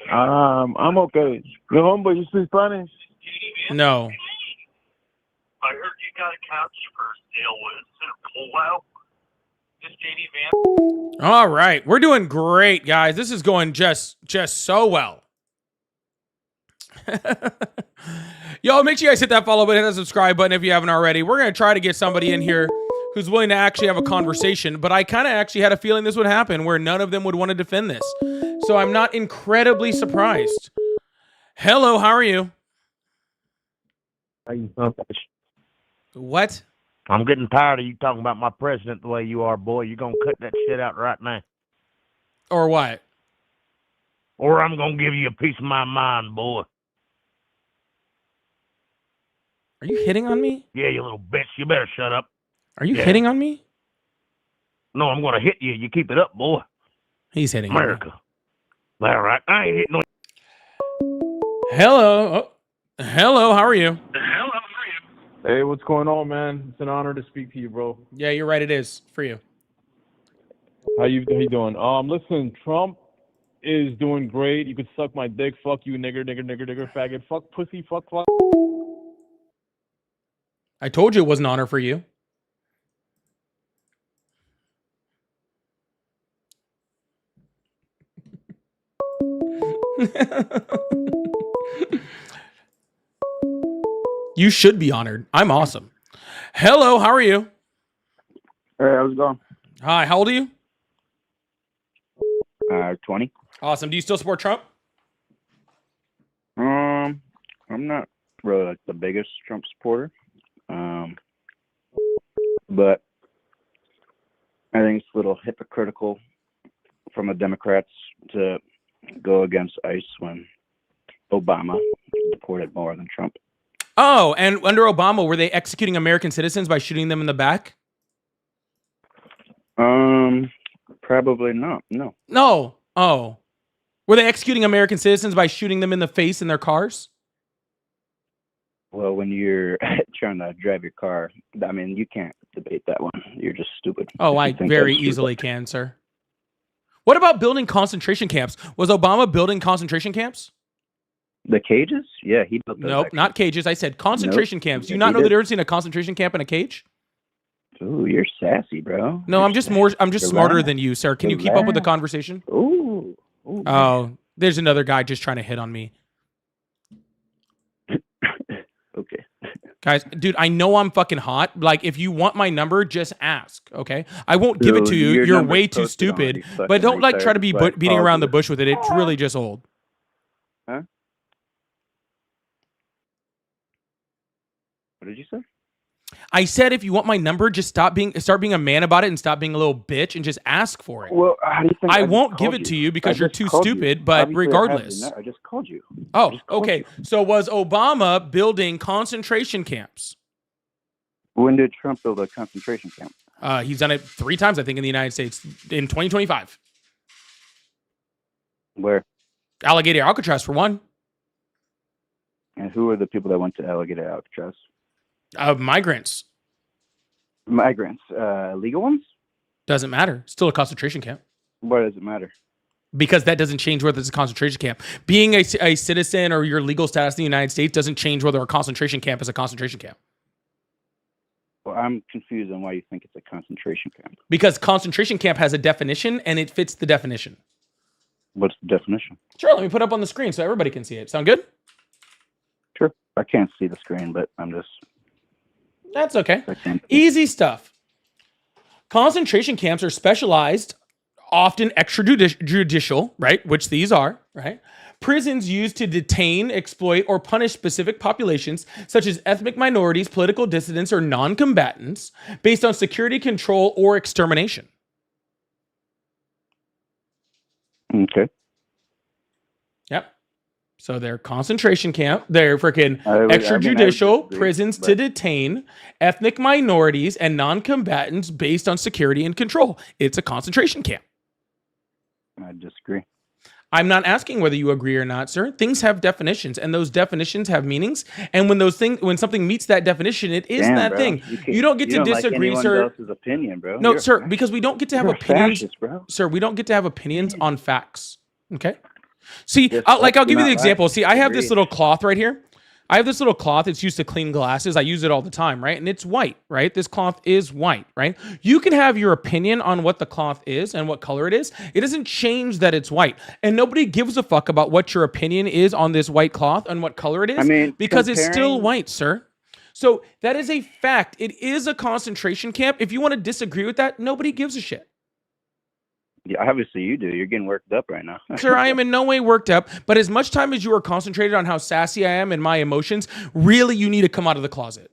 I'm okay. Your homeboy, you speak Spanish? No. I heard you got a couch for sale. Is it a pullout? Is JD Vance? All right, we're doing great, guys. This is going just so well. Yo, make sure you guys hit that follow button, hit that subscribe button if you haven't already. We're going to try to get somebody in here who's willing to actually have a conversation, but I kind of actually had a feeling this would happen where none of them would want to defend this. So I'm not incredibly surprised. Hello, how are you? What? I'm getting tired of you talking about my president the way you are, boy. You're going to cut that shit out right now. Or what? Or I'm going to give you a piece of my mind, boy. Are you hitting on me? Yeah, you little bitch. You better shut up. Are you hitting on me? No, I'm going to hit you. You keep it up, boy. He's hitting America. All right. I ain't hitting no... Hello. Oh. Hello, how are you? Hey, what's going on, man? It's an honor to speak to you, bro. Yeah, you're right. It is for you. How you doing? Listen, Trump is doing great. You could suck my dick. Fuck you, nigger, faggot. Fuck pussy. Fuck. I told you it was an honor for you. You should be honored. I'm awesome. Hello, how are you? Hey, how's it going? Hi, how old are you? 20. Awesome. Do you still support Trump? I'm not really like the biggest Trump supporter. But I think it's a little hypocritical from the Democrats to go against ICE when Obama deported more than Trump. Oh, and under Obama, were they executing American citizens by shooting them in the back? Probably not. No. No. Oh. Were they executing American citizens by shooting them in the face in their cars? Well, when you're trying to drive your car, I mean, you can't debate that one. You're just stupid. Oh, I very easily can, sir. What about building concentration camps? Was Obama building concentration camps? The cages? Yeah, he built those. Nope, actually. not cages. I said concentration camps. Do you not know the difference between a concentration camp and a cage? Ooh, you're sassy, bro. No, I'm just smarter than you, sir. Can you keep up with the conversation? Ooh. Oh, there's another guy just trying to hit on me. Okay. Guys, dude, I know I'm fucking hot. Like, if you want my number, just ask, okay? I won't give it to you. You're way too stupid. But don't, like, try to be beating around the bush with it. It's really just old. Huh? What did you say? I said, if you want my number, just start being a man about it and stop being a little bitch and just ask for it. Well, how do you think I won't give it to you because you're too stupid, but Obviously, regardless. I just called you. Oh, okay. So was Obama building concentration camps? When did Trump build a concentration camp? He's done it 3 times, I think, in the United States in 2025. Where? Alligator Alcatraz, for one. And who are the people that went to Alligator Alcatraz? Migrants. Migrants. Legal ones? Doesn't matter. Still a concentration camp. Why does it matter? Because that doesn't change whether it's a concentration camp. Being a citizen or your legal status in the United States doesn't change whether a concentration camp is a concentration camp. Well, I'm confused on why you think it's a concentration camp. Because concentration camp has a definition and it fits the definition. What's the definition? Sure, let me put it up on the screen so everybody can see it. Sound good? Sure. I can't see the screen, but I'm just... That's okay. Easy stuff. Concentration camps are specialized, often extrajudicial, right? Which these are, right? Prisons used to detain, exploit, or punish specific populations, such as ethnic minorities, political dissidents, or non-combatants, based on security control or extermination. Okay. Yep. So they're concentration camp. They're freaking extrajudicial prisons to detain ethnic minorities and non-combatants based on security and control. It's a concentration camp. I disagree. I'm not asking whether you agree or not, sir. Things have definitions, and those definitions have meanings. And when something meets that definition, it is that thing. You don't get to disagree, sir. Else's opinion, bro. No, sir, because we don't get to have opinions, sir. We don't get to have opinions on facts. Okay. See, I'll give you the example. See, I have this little cloth right here. I have this little cloth. It's used to clean glasses. I use it all the time, right? And it's white, right? This cloth is white, right? You can have your opinion on what the cloth is and what color it is. It doesn't change that it's white. And nobody gives a fuck about what your opinion is on this white cloth and what color it is, because it's still white, sir. So that is a fact. It is a concentration camp. If you want to disagree with that, nobody gives a shit. Yeah, obviously you do. You're getting worked up right now. Sir, I am in no way worked up, but as much time as you are concentrated on how sassy I am and my emotions, really you need to come out of the closet.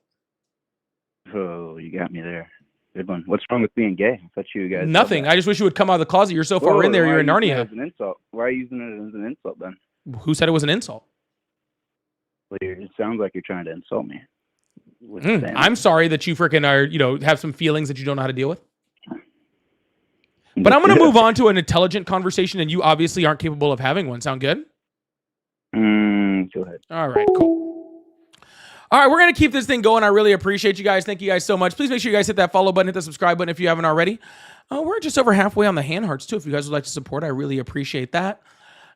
Oh, you got me there. Good one. What's wrong with being gay? I thought you guys... Nothing. I just wish you would come out of the closet. You're so far in there, you're in Narnia. As an insult. Why are you using it as an insult then? Who said it was an insult? Well, it sounds like you're trying to insult me. I'm sorry that you freaking are, have some feelings that you don't know how to deal with. But I'm going to move on to an intelligent conversation, and you obviously aren't capable of having one. Sound good? Go ahead. All right, cool. All right, we're going to keep this thing going. I really appreciate you guys. Thank you guys so much. Please make sure you guys hit that follow button, hit the subscribe button if you haven't already. We're just over halfway on the hand hearts, too. If you guys would like to support, I really appreciate that.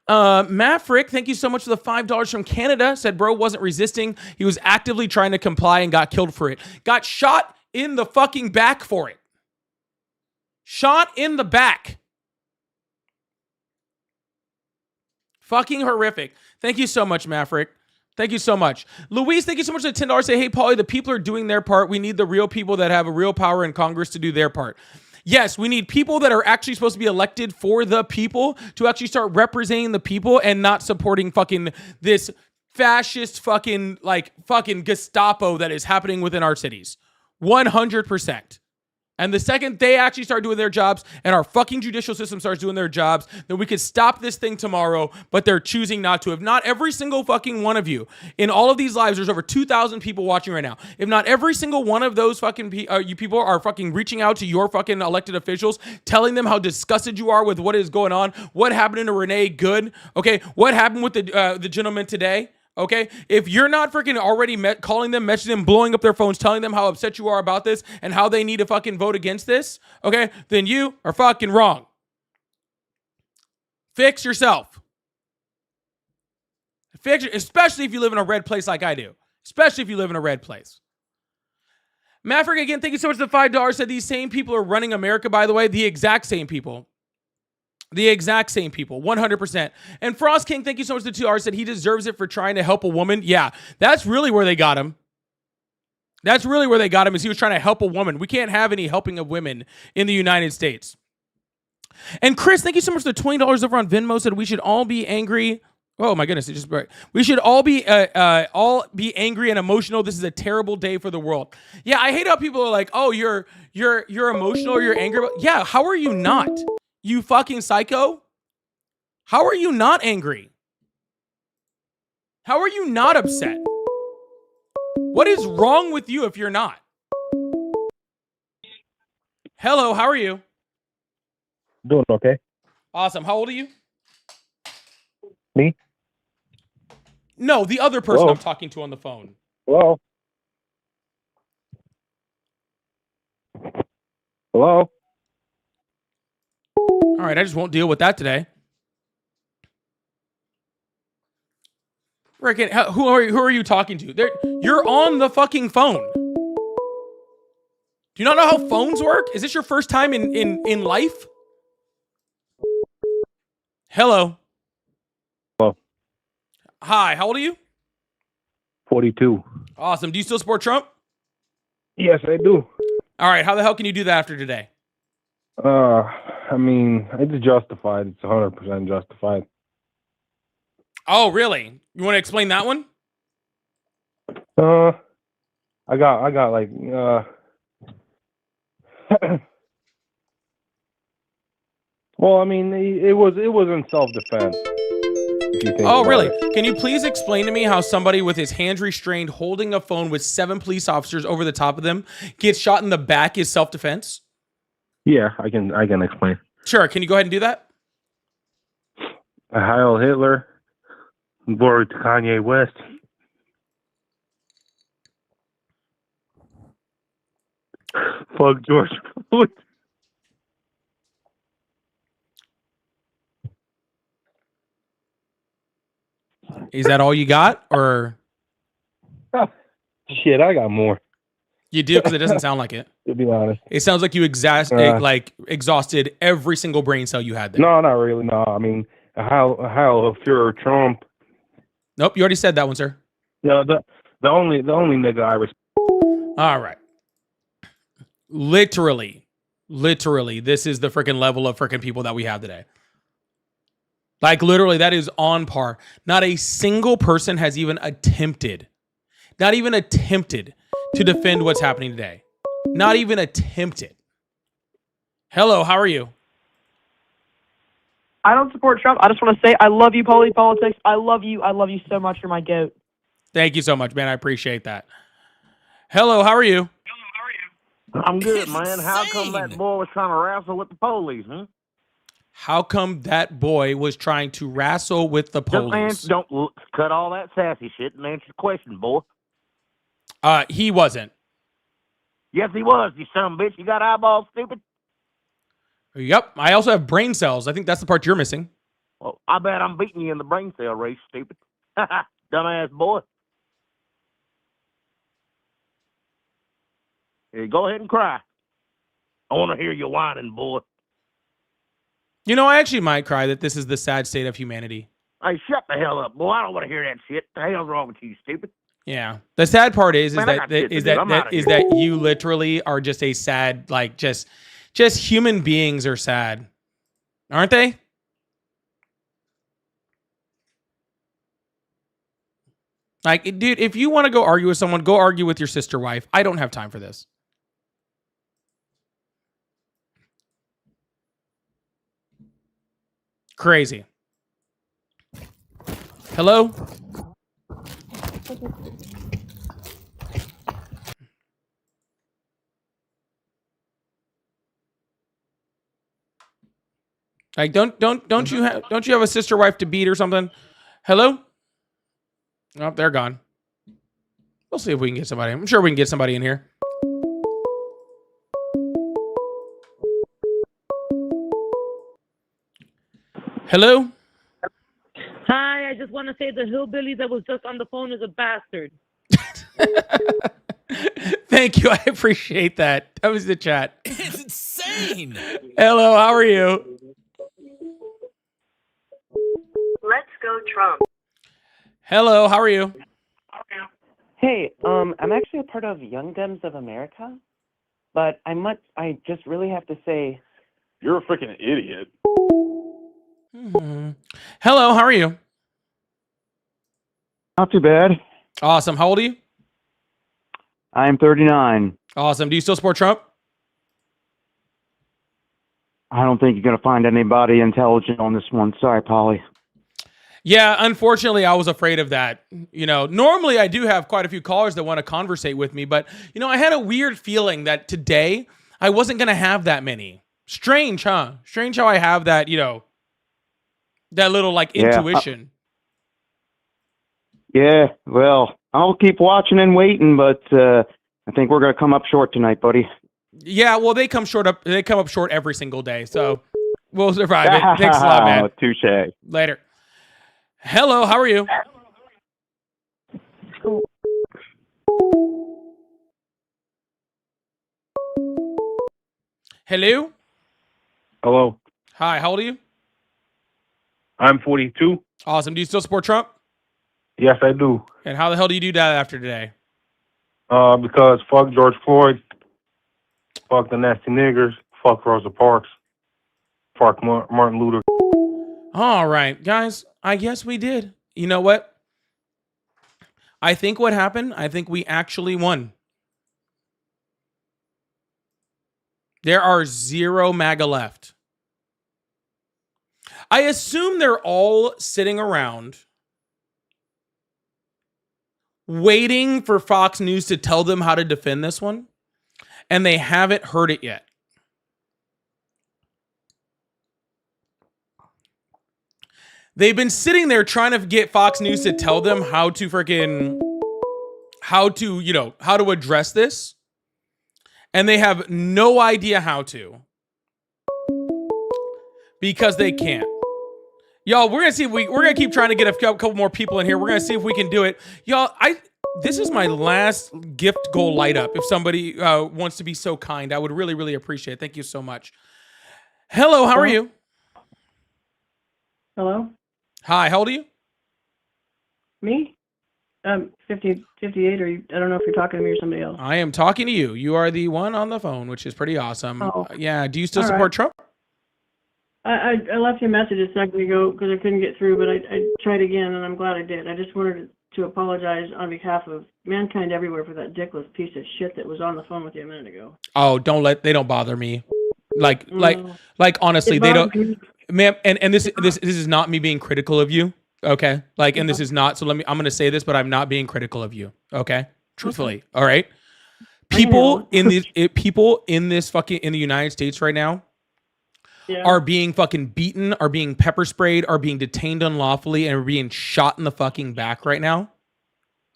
Matt Frick, thank you so much for the $5 from Canada. Said bro wasn't resisting. He was actively trying to comply and got killed for it. Got shot in the fucking back for it. Shot in the back. Fucking horrific. Thank you so much, Maverick. Thank you so much. Louise, thank you so much for the $10. Say, hey, Paulie, the people are doing their part. We need the real people that have a real power in Congress to do their part. Yes, we need people that are actually supposed to be elected for the people to actually start representing the people and not supporting fucking this fascist fucking Gestapo that is happening within our cities. 100%. And the second they actually start doing their jobs and our fucking judicial system starts doing their jobs, then we could stop this thing tomorrow, but they're choosing not to. If not every single fucking one of you in all of these lives, there's over 2,000 people watching right now. If not every single one of those fucking you people are fucking reaching out to your fucking elected officials, telling them how disgusted you are with what is going on, what happened to Renee Good, okay? What happened with the gentleman today? Okay, if you're not freaking already calling them, messaging them, blowing up their phones, telling them how upset you are about this and how they need to fucking vote against this, okay, then you are fucking wrong. Fix yourself. Especially if you live in a red place like I do. Especially if you live in a red place. Maverick, again, thank you so much for the $5. Said these same people are running America, by the way, the exact same people. The exact same people, 100%. And Frost King, thank you so much for the $2. Said he deserves it for trying to help a woman. Yeah, that's really where they got him. That's really where they got him, is he was trying to help a woman. We can't have any helping of women in the United States. And Chris, thank you so much for the $20 over on Venmo. Said we should all be angry Oh my goodness! It just we should all be angry and emotional. This is a terrible day for the world. Yeah, I hate how people are like, "Oh, you're emotional or you're angry." Yeah, how are you not? You fucking psycho. How are you not angry? How are you not upset? What is wrong with you if you're not? Hello, how are you? Doing okay. Awesome. How old are you? Me? No, the other person Hello? I'm talking to on the phone. Hello? Hello? All right, I just won't deal with that today. Frickin', who are you talking to? You're on the fucking phone. Do you not know how phones work? Is this your first time in life? Hello. Hello. Hi, how old are you? 42. Awesome. Do you still support Trump? Yes, I do. All right, how the hell can you do that after today? I mean, it's justified. It's 100% justified. Oh, really? You want to explain that one? I got like, well, I mean, it was in self-defense. Oh, really? Can you please explain to me how somebody with his hands restrained holding a phone with 7 police officers over the top of them gets shot in the back is self-defense? Yeah, I can explain. Sure. Can you go ahead and do that? Heil Hitler. Glory to Kanye West. Fuck George Floyd. Is that all you got, or? Shit, I got more. You do, because it doesn't sound like it. To be honest, it sounds like you exhausted every single brain cell you had there. No, not really. No, I mean, how Führer Trump. Nope, you already said that one, sir. No, the only nigga I respect. All right. Literally, this is the freaking level of freaking people that we have today. Like, literally, that is on par. Not a single person has even attempted to defend what's happening today. Not even attempted. Hello, how are you? I don't support Trump. I just want to say I love you, Politics. I love you. I love you so much. You're my goat. Thank you so much, man. I appreciate that. Hello, how are you? I'm good, man. How come that boy was trying to wrestle with the police, huh? How come that boy was trying to wrestle with the police? Don't cut all that sassy shit and answer the question, boy. He wasn't. Yes, he was, you son of a bitch. You got eyeballs, stupid? Yep. I also have brain cells. I think that's the part you're missing. Well, I bet I'm beating you in the brain cell race, stupid. Dumbass boy. Hey, go ahead and cry. I want to hear you whining, boy. You know, I actually might cry that this is the sad state of humanity. Hey, shut the hell up, boy. I don't want to hear that shit. The hell's wrong with you, stupid? Yeah. The sad part is Man, that you literally are just a sad, like, just human beings are sad. Aren't they? Like, dude, if you want to go argue with someone, go argue with your sister wife. I don't have time for this. Crazy. Hello? Like, don't you have a sister wife to beat or something? Hello? Oh, they're gone. We'll see if we can get somebody. I'm sure we can get somebody in here. Hello? Hi, I just want to say the hillbilly that was just on the phone is a bastard. Thank you. I appreciate that. That was the chat. It's insane. Hello, how are you? Let's go Trump. Hello, how are you? Hey, I'm actually a part of Young Dems of America, but I just really have to say, you're a freaking idiot. Hello, how are you? Not too bad. Awesome. How old are you? I'm 39. Awesome. Do you still support Trump? I don't think you're going to find anybody intelligent on this one. Sorry, Polly. Yeah, unfortunately, I was afraid of that. Normally I do have quite a few callers that want to conversate with me, but, I had a weird feeling that today I wasn't going to have that many. Strange, huh? Strange how I have that, that little, intuition. Yeah, well, I'll keep watching and waiting, but I think we're going to come up short tonight, buddy. Yeah, well, they come up short every single day, so we'll survive it. Thanks a lot, man. Touche. Later. Hello, how are you? Hello? Hello. Hi, how old are you? I'm 42. Awesome. Do you still support Trump? Yes, I do. And how the hell do you do that after today? Because fuck George Floyd, fuck the nasty niggers, fuck Rosa Parks, fuck Martin Luther. All right, guys, I guess we did. You know what? I think what happened, I think we actually won. There are 0 MAGA left. I assume they're all sitting around waiting for Fox News to tell them how to defend this one, and they haven't heard it yet. They've been sitting there trying to get Fox News to tell them how to address this, and they have no idea how to because they can't. Y'all, we're gonna see if we're gonna keep trying to get a couple more people in here. We're gonna see if we can do it. Y'all, this is my last gift goal light up. If somebody wants to be so kind, I would really, really appreciate it. Thank you so much. Hello, how are you? Hello? Hi, how old are you? Me? 58, or I don't know if you're talking to me or somebody else. I am talking to you. You are the one on the phone, which is pretty awesome. Oh. Yeah, do you still All support right. Trump? I left you a message a second ago because I couldn't get through, but I tried again, and I'm glad I did. I just wanted to apologize on behalf of mankind everywhere for that dickless piece of shit that was on the phone with you a minute ago. Oh, they don't bother me. Like honestly, It they bothers don't, me. ma'am. And this is not me being critical of you. Okay. And this is not, so I'm going to say this, but I'm not being critical of you. Okay. Truthfully. Okay. All right. People in the United States right now are being fucking beaten, are being pepper sprayed, are being detained unlawfully, and are being shot in the fucking back right now.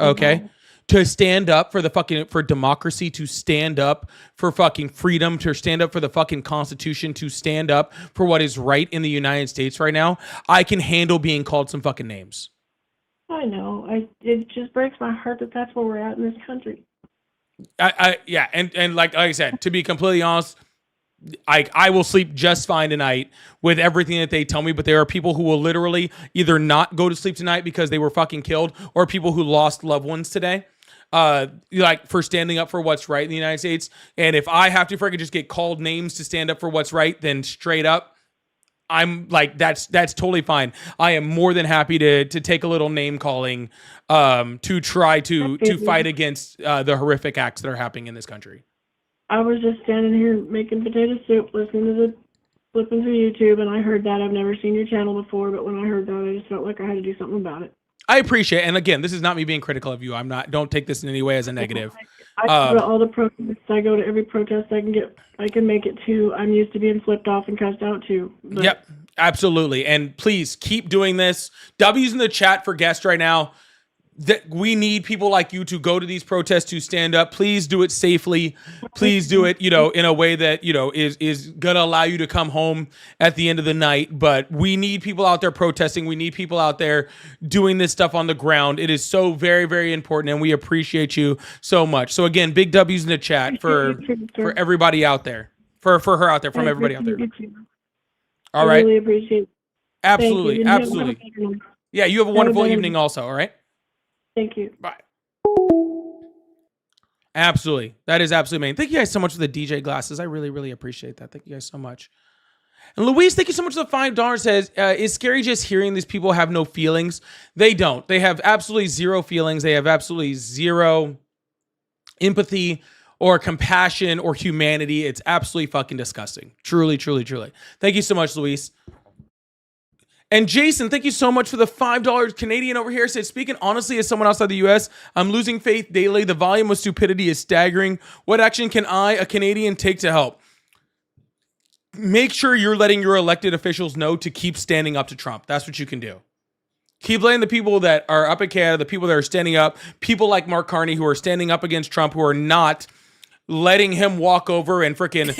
Okay. To stand up for for democracy, to stand up for fucking freedom, to stand up for the fucking Constitution, to stand up for what is right in the United States right now, I can handle being called some fucking names. I know. It just breaks my heart that that's where we're at in this country. Yeah, and like I said, to be completely honest, I will sleep just fine tonight with everything that they tell me, but there are people who will literally either not go to sleep tonight because they were fucking killed, or people who lost loved ones today. For standing up for what's right in the United States. And if I have to freaking just get called names to stand up for what's right, then straight up, I'm like, that's totally fine. I am more than happy to take a little name calling, to try to fight against the horrific acts that are happening in this country. I was just standing here making potato soup, flipping through YouTube, and I heard that. I've never seen your channel before, but when I heard that, I just felt like I had to do something about it. I appreciate it. And again, this is not me being critical of you. Don't take this in any way as a negative. I go to all the protests. I go to every protest I can make it to. I'm used to being flipped off and cussed out too. But Yep, absolutely. And please keep doing this. W's in the chat for guests right now. That we need people like you to go to these protests, to stand up. Please do it safely. Please do it, in a way that, is going to allow you to come home at the end of the night. But we need people out there protesting. We need people out there doing this stuff on the ground. It is so very, very important, and we appreciate you so much. So again, big W's in the chat for everybody out there, for her out there, from everybody out there. All right. I really appreciate it. Absolutely. Thank you. Absolutely. Yeah, you have a wonderful evening also, all right? Thank you. Bye. Absolutely. That is absolutely amazing. Thank you guys so much for the DJ glasses. I really, really appreciate that. Thank you guys so much. And Luis, thank you so much for the $5. Says, it's scary just hearing these people have no feelings. They don't. They have absolutely zero feelings. They have absolutely zero empathy or compassion or humanity. It's absolutely fucking disgusting. Truly, truly, truly. Thank you so much, Luis. And Jason, thank you so much for the $5 Canadian over here. Said, speaking honestly as someone outside the US, I'm losing faith daily. The volume of stupidity is staggering. What action can I, a Canadian, take to help? Make sure you're letting your elected officials know to keep standing up to Trump. That's what you can do. Keep letting the people that are up at Canada, the people that are standing up, people like Mark Carney who are standing up against Trump, who are not letting him walk over and freaking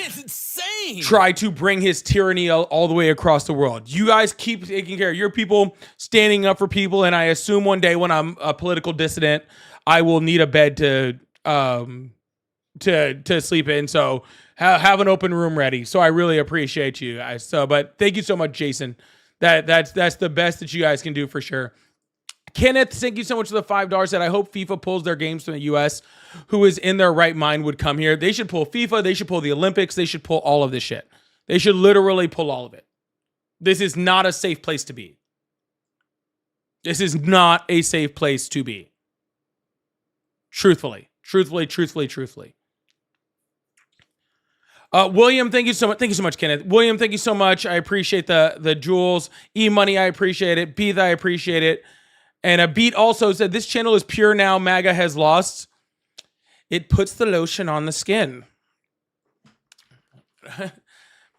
try to bring his tyranny all the way across the world. You guys keep taking care of your people, standing up for people, and I assume one day when I'm a political dissident, I will need a bed to sleep in. So have an open room ready. So I really appreciate you guys. But thank you so much, Jason. That's the best that you guys can do for sure. Kenneth, thank you so much for the $5. That I hope FIFA pulls their games from the US. Who is in their right mind would come here. They should pull FIFA. They should pull the Olympics. They should pull all of this shit. They should literally pull all of it. This is not a safe place to be. This is not a safe place to be. Truthfully. William, thank you so much. Thank you so much, Kenneth. William, thank you so much. I appreciate the jewels. E-Money, I appreciate it. Beat, I appreciate it. And a Beat also said, this channel is pure now. MAGA has lost. It puts the lotion on the skin.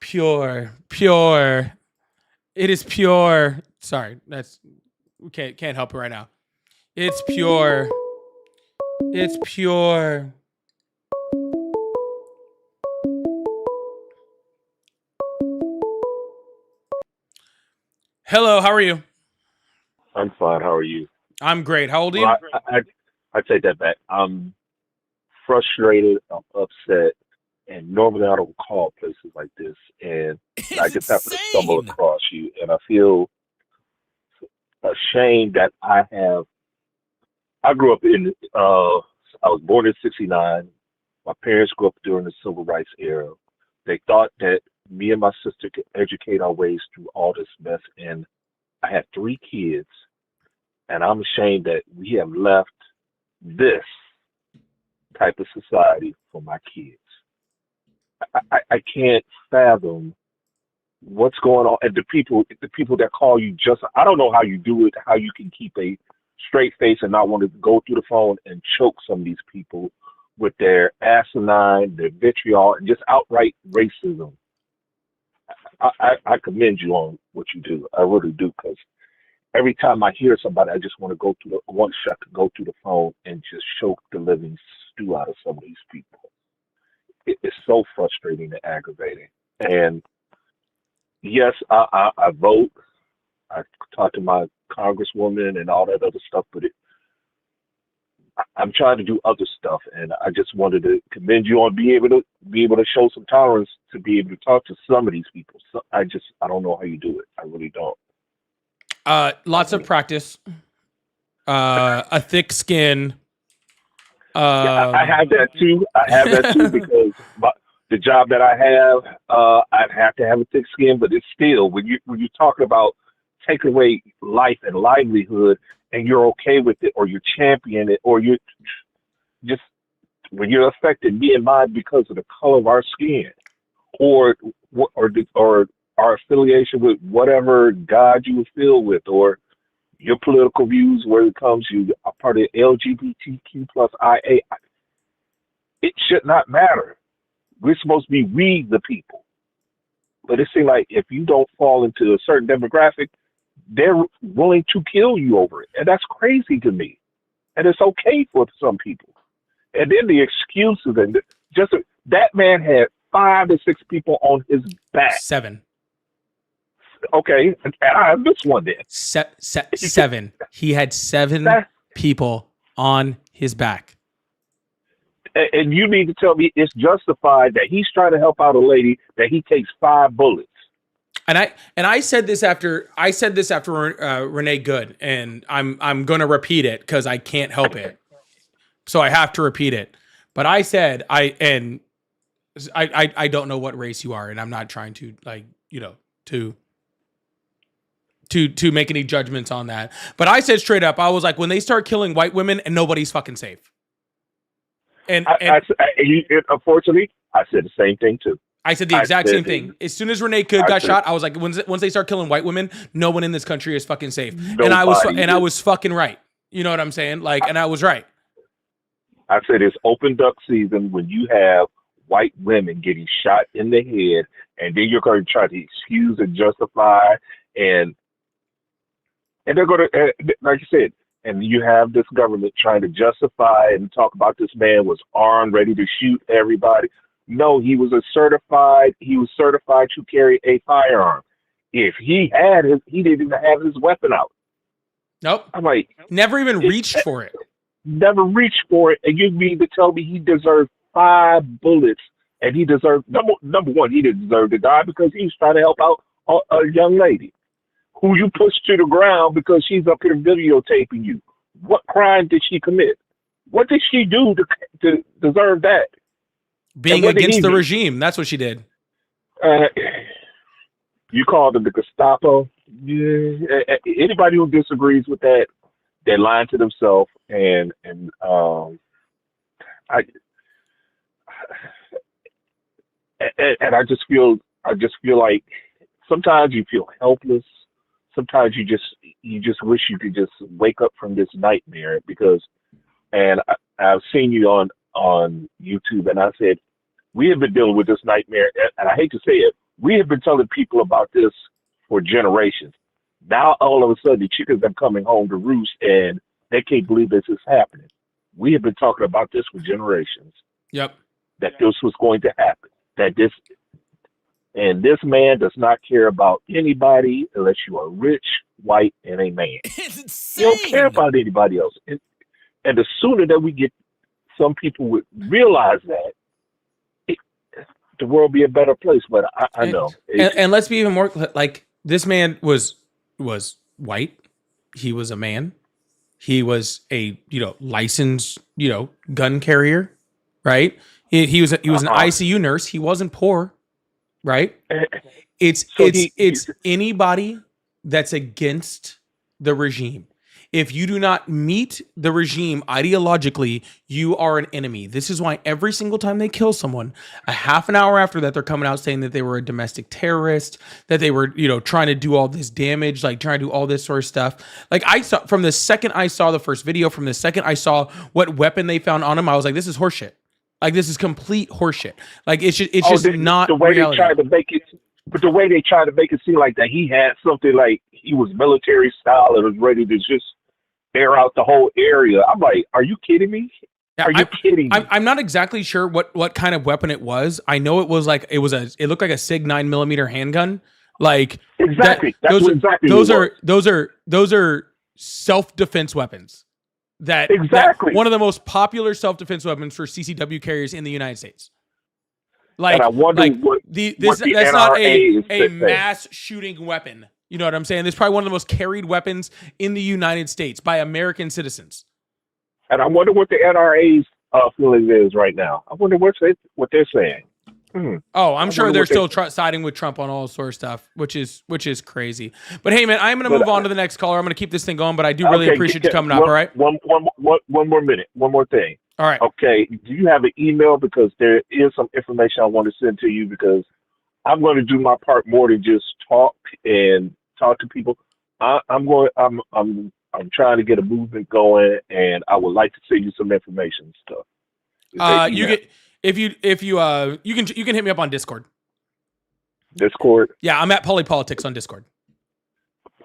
Pure. It is pure. Sorry, we can't help it right now. It's pure. It's pure. Hello, how are you? I'm fine. How are you? I'm great. How old are you? Well, I take that back. I'm frustrated. I'm upset. And normally I don't call places like this. And I just happen to stumble across you. And I feel ashamed that I grew up I was born in 1969. My parents grew up during the Civil Rights era. They thought that me and my sister could educate our ways through all this mess. And I had 3 kids. And I'm ashamed that we have left this type of society for my kids. I can't fathom what's going on. And the people that call you just, I don't know how you do it, how you can keep a straight face and not want to go through the phone and choke some of these people with their asinine, their vitriol, and just outright racism. I commend you on what you do. I really do, because every time I hear somebody, I just want to go through go through the phone and just choke the living stew out of some of these people. It's so frustrating and aggravating. And yes, I vote. I talk to my congresswoman and all that other stuff, but I'm trying to do other stuff, and I just wanted to commend you on being able to show some tolerance to be able to talk to some of these people. So I don't know how you do it. I really don't. Lots of practice, a thick skin. Yeah, I have that too. Because the job that I have, I'd have to have a thick skin. But it's still, when you're talking about taking away life and livelihood, and you're okay with it, or you're championing it, or you're just, when you're affected, me and mine, because of the color of our skin, or our affiliation with whatever God you feel with, or your political views, where it comes, you are part of LGBTQ plus IA. It should not matter. We're supposed to be we the people. But it seems like if you don't fall into a certain demographic, they're willing to kill you over it. And that's crazy to me. And it's okay for some people. And then the excuses, and that man had 5 to 6 people on his back. 7. Okay, and I missed one then. 7. He had 7 people on his back. And you need to tell me it's justified that he's trying to help out a lady that he takes 5 bullets. And I said this after Renee Good, and I'm going to repeat it because I can't help it. So I have to repeat it. But I said I don't know what race you are, and I'm not trying to to make any judgments on that. But I said straight up, I was like, when they start killing white women and nobody's fucking safe. And unfortunately, I said the same thing too. I said the exact same thing. As soon as Renee Cook got shot, I was like, once they start killing white women, no one in this country is fucking safe. And I was fucking right. You know what I'm saying? Like, and I was right. I said it's open duck season when you have white women getting shot in the head, and then you're going to try to excuse and justify, and they're going to, like you said, and you have this government trying to justify and talk about this man was armed, ready to shoot everybody. No, he was certified to carry a firearm. If he didn't even have his weapon out. Nope. I'm like, never even reached for it. Never reached for it, and you mean to tell me he deserved 5 bullets, and he deserved number one, he didn't deserve to die because he was trying to help out a young lady who you pushed to the ground because she's up here videotaping you. What crime did she commit? What did she do to deserve that? Being against the regime. That's what she did. You called them the Gestapo. Yeah. Anybody who disagrees with that, they're lying to themselves. And I just feel like sometimes you feel helpless. Sometimes you just wish you could just wake up from this nightmare I've seen you on YouTube, and I said, we have been dealing with this nightmare, and I hate to say it, we have been telling people about this for generations. Now, all of a sudden, the chickens are coming home to roost, and they can't believe this is happening. We have been talking about this for generations. Yep. That this was going to happen. And this man does not care about anybody unless you are rich, white, and a man. He don't care about anybody else. And the sooner that we get some people would realize that, the world be a better place. But I know. And let's be even more like, this man was white. He was a man. He was a licensed gun carrier, right? He was an ICU nurse. He wasn't poor, right? It's anybody that's against the regime. If you do not meet the regime ideologically, you are an enemy. This is why every single time they kill someone, a half an hour after that, they're coming out saying that they were a domestic terrorist, that they were, trying to do all this damage, like trying to do all this sort of stuff. Like, I saw from the second I saw the first video, from the second I saw what weapon they found on him, I was like, this is horseshit. Like, this is complete horseshit. Like, it's just not the way reality. They tried to make it. But the way they tried to make it seem like that he had something like he was military style and was ready to just air out the whole area. I'm like, are you kidding me? Are you kidding me? I'm not exactly sure what kind of weapon it was. I know it was like it looked like a SIG 9mm handgun. Like, exactly. Those are self-defense weapons. That one of the most popular self-defense weapons for CCW carriers in the United States. Like, and I wonder that's not a mass shooting weapon. You know what I'm saying? This is probably one of the most carried weapons in the United States by American citizens. And I wonder what the NRA's feeling is right now. I wonder what they're saying. Oh, I'm sure they're still siding with Trump on all sorts of stuff, which is crazy. But hey, man, I'm going to move on to the next caller. I'm going to keep this thing going, but I do really appreciate you coming up. All right. One more minute. One more thing. All right. Okay. Do you have an email? Because there is some information I want to send to you, because I'm going to do my part more than just talk to people. I'm trying to get a movement going, and I would like to send you some information and stuff. You can hit me up on Discord. Discord? Yeah, I'm at Polypolitics on Discord.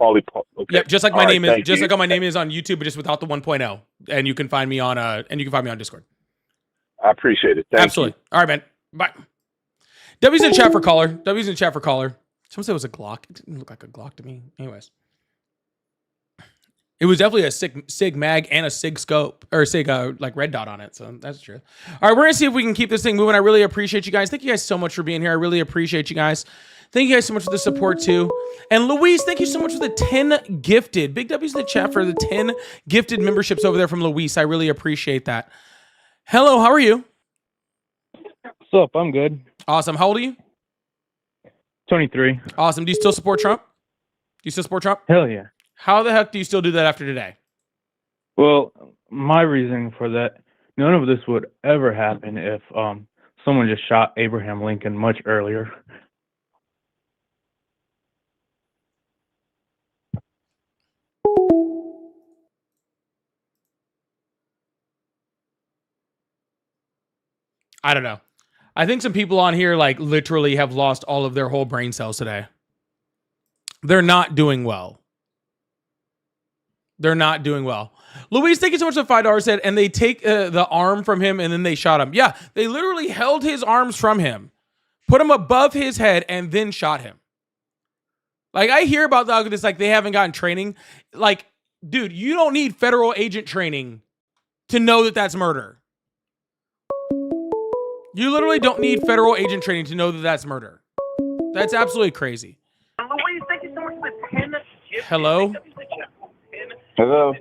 Okay. Yep, just like my name is, just like how my name is on YouTube, but just without the 1.0. And you can find me on Discord. I appreciate it. Thank Absolutely. you. All right, man. Bye. W's in chat for caller. Someone said it was a Glock. It didn't look like a Glock to me. Anyways. It was definitely a SIG mag and a SIG scope, or SIG like red dot on it. So that's true. All right, we're going to see if we can keep this thing moving. I really appreciate you guys. Thank you guys so much for being here. I really appreciate you guys. Thank you guys so much for the support too. And Luis, thank you so much for the 10 gifted. Big W's in the chat for the 10 gifted memberships over there from Luis. I really appreciate that. Hello, how are you? What's up? I'm good. Awesome. How old are you? 23. Awesome. Do you still support Trump? Do you still support Trump? Hell yeah. How the heck do you still do that after today? Well, my reasoning for that, none of this would ever happen if someone just shot Abraham Lincoln much earlier. I don't know. I think some people on here like literally have lost all of their whole brain cells today. They're not doing well. They're not doing well. Luis, thank you so much for $5 said, and they take the arm from him and then they shot him. Yeah, they literally held his arms from him, put him above his head, and then shot him. Like, I hear about this, like they haven't gotten training. Like, dude, you don't need federal agent training to know that that's murder. You literally don't need federal agent training to know that that's murder. That's absolutely crazy. Louise, thank you so much for the 10 gift. Hello? Hello.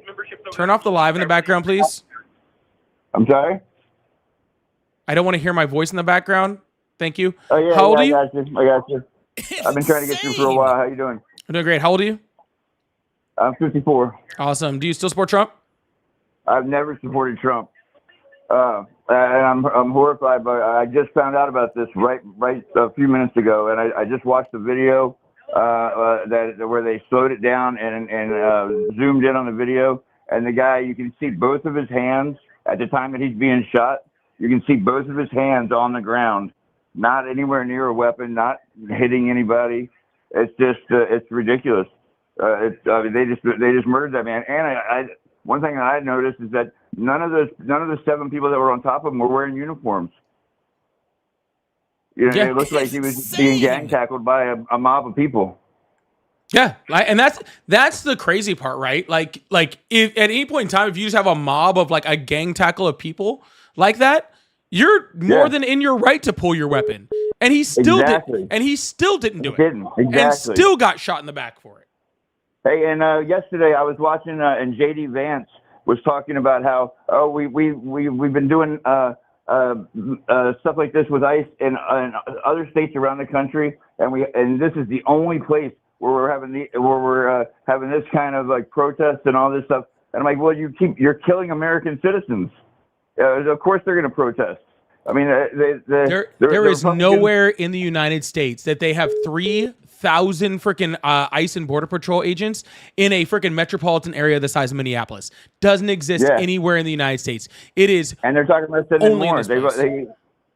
Turn off the live in the background, please. I'm sorry? I don't want to hear my voice in the background. Thank you. Oh, yeah, How old are I you? got you. I got you. I've been trying to get you for a while. How you doing? I'm doing great. How old are you? I'm 54. Awesome. Do you still support Trump? I've never supported Trump. And I'm horrified, but I just found out about this right a few minutes ago, and I just watched the video where they slowed it down and zoomed in on the video, and the guy, you can see both of his hands at the time that he's being shot. You can see both of his hands on the ground, not anywhere near a weapon, not hitting anybody. It's just it's ridiculous. They just murdered that man. And one thing that I noticed is that none of the 7 people that were on top of him were wearing uniforms. You know, it looked like he was being gang tackled by a mob of people. Yeah, and that's the crazy part, right? Like if at any point in time, if you just have a mob of like a gang tackle of people like that, you're more than in your right to pull your weapon. And he still did, and he still didn't do it, and still got shot in the back for it. Hey, and yesterday I was watching, and JD Vance was talking about how we've been doing stuff like this with ICE in other states around the country, and this is the only place where we're having this kind of like protests and all this stuff. And I'm like, well, you're killing American citizens. Of course they're going to protest. I mean, there is nowhere in the United States that they have 3,000 freaking ICE and Border Patrol agents in a freaking metropolitan area the size of Minneapolis. Doesn't exist anywhere in the United States. It is, and they're talking about sending only more. In this place.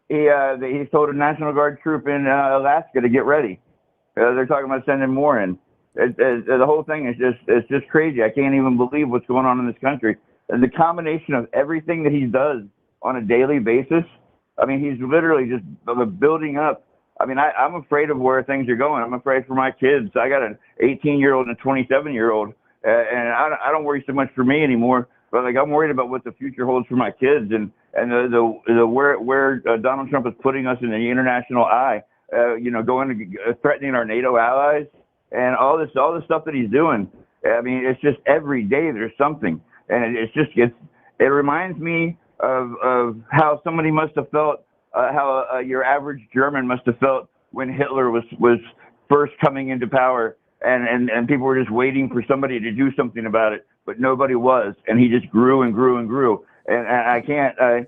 He told a National Guard troop in Alaska to get ready. They're talking about sending more in. The whole thing is just crazy. I can't even believe what's going on in this country. And the combination of everything that he does on a daily basis. I mean, he's literally just building up. I mean, I'm afraid of where things are going. I'm afraid for my kids. I got an 18-year-old and a 27-year-old, and I don't worry so much for me anymore. But like, I'm worried about what the future holds for my kids and where Donald Trump is putting us in the international eye. Threatening our NATO allies and all this stuff that he's doing. I mean, it's just every day there's something, and it reminds me of how somebody must have felt, how your average German must have felt when Hitler was first coming into power, and people were just waiting for somebody to do something about it, but nobody was, and he just grew and grew and grew. And I can't. I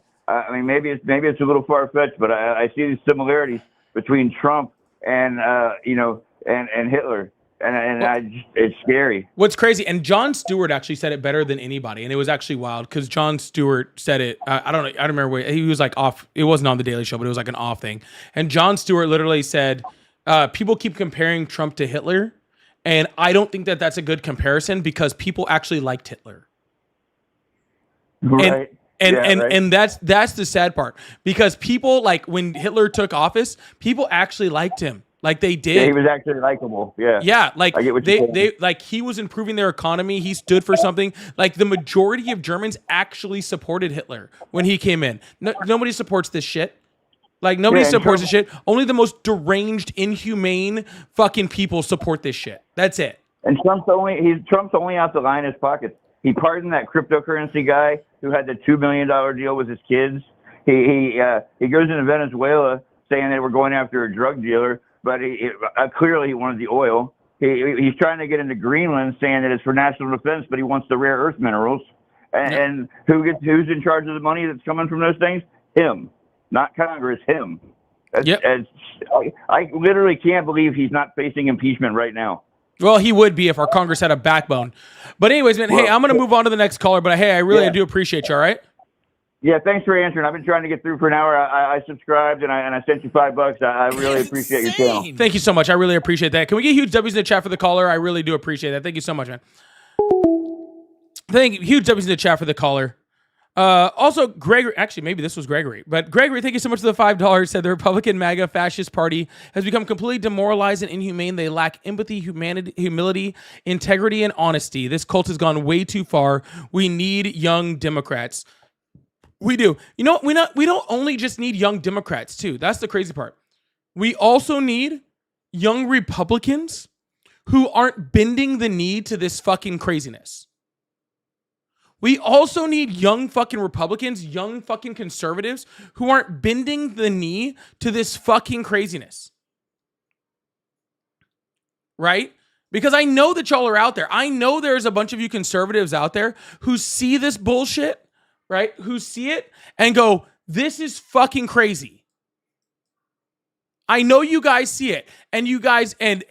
mean, maybe it's a little far fetched, but I see these similarities between Trump and Hitler. And it's scary. What's crazy, and Jon Stewart actually said it better than anybody, and it was actually wild because Jon Stewart said it. I don't remember where he was like off. It wasn't on the Daily Show, but it was like an off thing. And Jon Stewart literally said, "People keep comparing Trump to Hitler, and I don't think that that's a good comparison because people actually liked Hitler." Right. And that's the sad part because people, like when Hitler took office, people actually liked him. Like they did. Yeah, he was actually likable. Yeah. Yeah, like I get what they like he was improving their economy. He stood for something. Like the majority of Germans actually supported Hitler when he came in. Nobody supports this shit. Like nobody supports this shit. Only the most deranged, inhumane fucking people support this shit. That's it. And Trump's only out to line his pockets. He pardoned that cryptocurrency guy who had the $2 million deal with his kids. He goes into Venezuela saying they were going after a drug dealer, but clearly he wanted the oil. He's trying to get into Greenland, saying that it's for national defense, but he wants the rare earth minerals. And who's in charge of the money that's coming from those things? Him, not Congress. Him. I literally can't believe he's not facing impeachment right now. Well, he would be if our Congress had a backbone. But anyways, man, hey, I'm going to move on to the next caller. But hey, I really do appreciate you. All right. Yeah, thanks for answering. I've been trying to get through for an hour. I subscribed and I sent you $5. I really appreciate your channel. Thank you so much. I really appreciate that. Can we get huge W's in the chat for the caller? I really do appreciate that. Thank you so much, man. Thank you. Huge W's in the chat for the caller. Also, Gregory, actually, maybe this was Gregory, but Gregory, thank you so much for the $5. Said the Republican MAGA fascist party has become completely demoralized and inhumane. They lack empathy, humility, integrity, and honesty. This cult has gone way too far. We need young Democrats. We do. You know, we don't only just need young Democrats too. That's the crazy part. We also need young Republicans who aren't bending the knee to this fucking craziness. We also need young fucking Republicans, young fucking conservatives who aren't bending the knee to this fucking craziness. Right? Because I know that y'all are out there. I know there's a bunch of you conservatives out there who see this bullshit, right? Who see it and go, this is fucking crazy. I know you guys see it. And you guys, and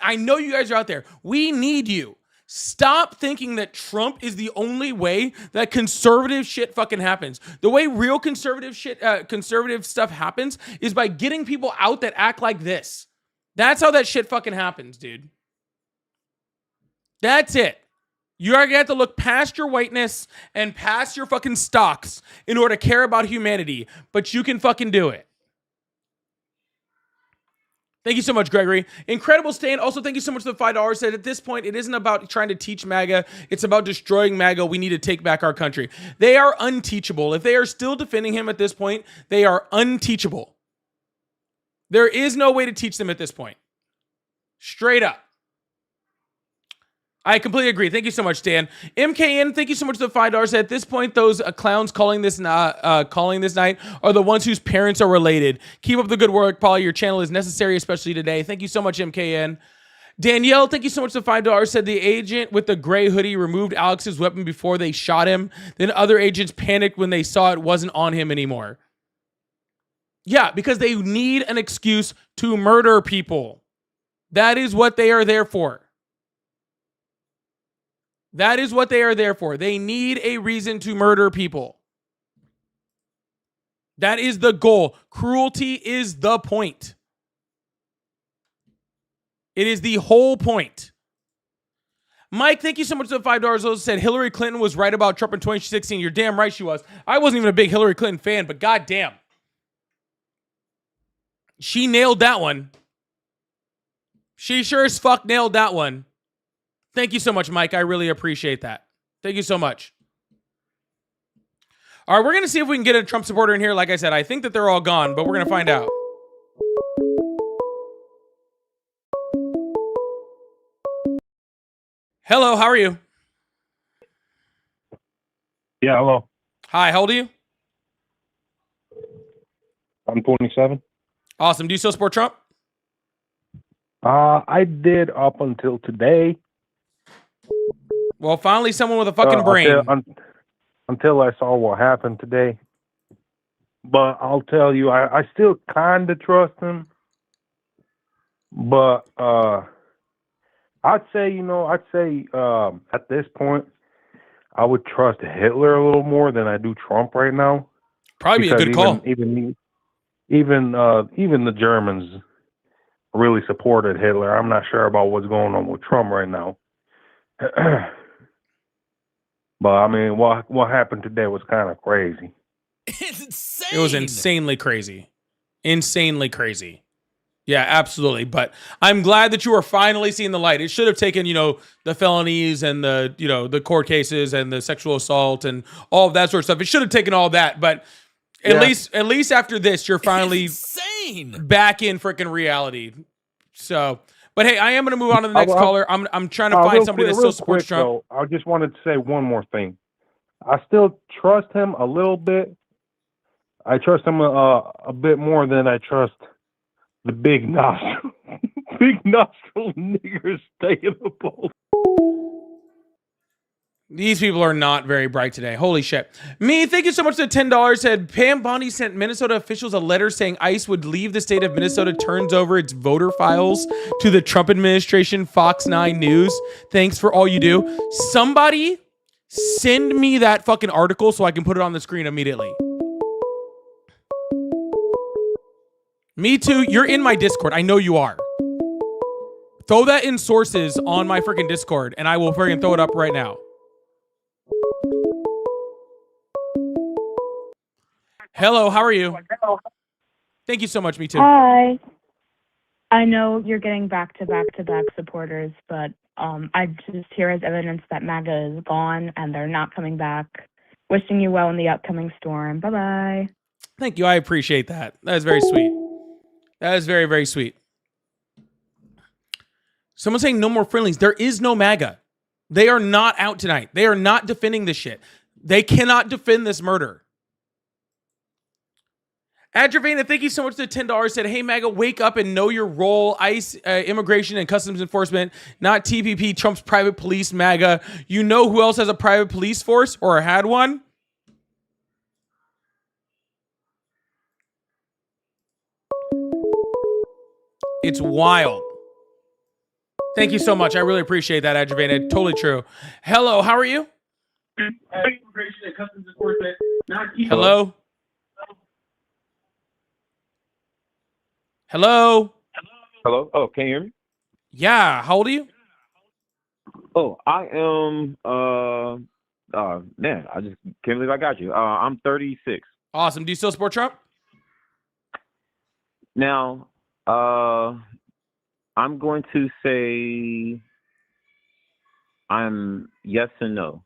I know you guys are out there. We need you. Stop thinking that Trump is the only way that conservative shit fucking happens. The way real conservative shit, conservative stuff happens is by getting people out that act like this. That's how that shit fucking happens, dude. That's it. You are gonna have to look past your whiteness and past your fucking stocks in order to care about humanity, but you can fucking do it. Thank you so much, Gregory. Incredible Stan. Also, thank you so much for the $5. Said at this point, it isn't about trying to teach MAGA. It's about destroying MAGA. We need to take back our country. They are unteachable. If they are still defending him at this point, they are unteachable. There is no way to teach them at this point. Straight up. I completely agree. Thank you so much, Stan. MKN, thank you so much for the $5. At this point, those clowns calling this night are the ones whose parents are related. Keep up the good work, Paul. Your channel is necessary, especially today. Thank you so much, MKN. Danielle, thank you so much for the $5. Said the agent with the gray hoodie removed Alex's weapon before they shot him. Then other agents panicked when they saw it wasn't on him anymore. Yeah, because they need an excuse to murder people. That is what they are there for. That is what they are there for. They need a reason to murder people. That is the goal. Cruelty is the point. It is the whole point. Mike, thank you so much for the $5. Also said Hillary Clinton was right about Trump in 2016. You're damn right she was. I wasn't even a big Hillary Clinton fan, but goddamn. She nailed that one. She sure as fuck nailed that one. Thank you so much, Mike. I really appreciate that. Thank you so much. All right, we're going to see if we can get a Trump supporter in here. Like I said, I think that they're all gone, but we're going to find out. Hello, how are you? Yeah, hello. Hi, how old are you? I'm 27. Awesome. Do you still support Trump? I did up until today. Well, finally someone with a fucking brain. Until I saw what happened today. But I'll tell you, I still kind of trust him. But I'd say at this point, I would trust Hitler a little more than I do Trump right now. Probably be a good call. Even the Germans really supported Hitler. I'm not sure about what's going on with Trump right now. But I mean, what happened today was kind of crazy. It's insane. It was insanely crazy. Insanely crazy. Yeah, absolutely. But I'm glad that you are finally seeing the light. It should have taken, the felonies and the court cases and the sexual assault and all of that sort of stuff. It should have taken all that. But at least after this, you're finally back in freaking reality. So, but hey, I am going to move on to the next caller. I'm trying to find somebody that still supports Trump. I just wanted to say one more thing. I still trust him a little bit. I trust him a bit more than I trust The big nostril. Big nostril niggers stay in the bowl. These people are not very bright today. Holy shit. Me, thank you so much for the $10. Said Pam Bondi sent Minnesota officials a letter saying ICE would leave the state of Minnesota, turns over its voter files to the Trump administration, Fox 9 News. Thanks for all you do. Somebody send me that fucking article so I can put it on the screen immediately. Me too. You're in my Discord. I know you are. Throw that in sources on my freaking Discord and I will freaking throw it up right now. Hello, how are you? Thank you so much, me too. Hi. I know you're getting back-to-back supporters, but I just hear as evidence that MAGA is gone and they're not coming back. Wishing you well in the upcoming storm. Bye-bye. Thank you. I appreciate that. That is very sweet. That is very, very sweet. Someone's saying no more friendlies. There is no MAGA. They are not out tonight. They are not defending this shit. They cannot defend this murder. Adravana, thank you so much for the $10. Said, hey, MAGA, wake up and know your role. ICE, immigration and customs enforcement, not TPP, Trump's private police, MAGA. You know who else has a private police force or had one? It's wild. Thank you so much. I really appreciate that, Adravana. Totally true. Hello, how are you? Immigration and customs enforcement, not TPP. Hello? Hello? Hello? Oh, can you hear me? Yeah, how old are you? Oh, I am, man, I just can't believe I got you. I'm 36. Awesome. Do you still support Trump? Now, I'm going to say I'm yes and no.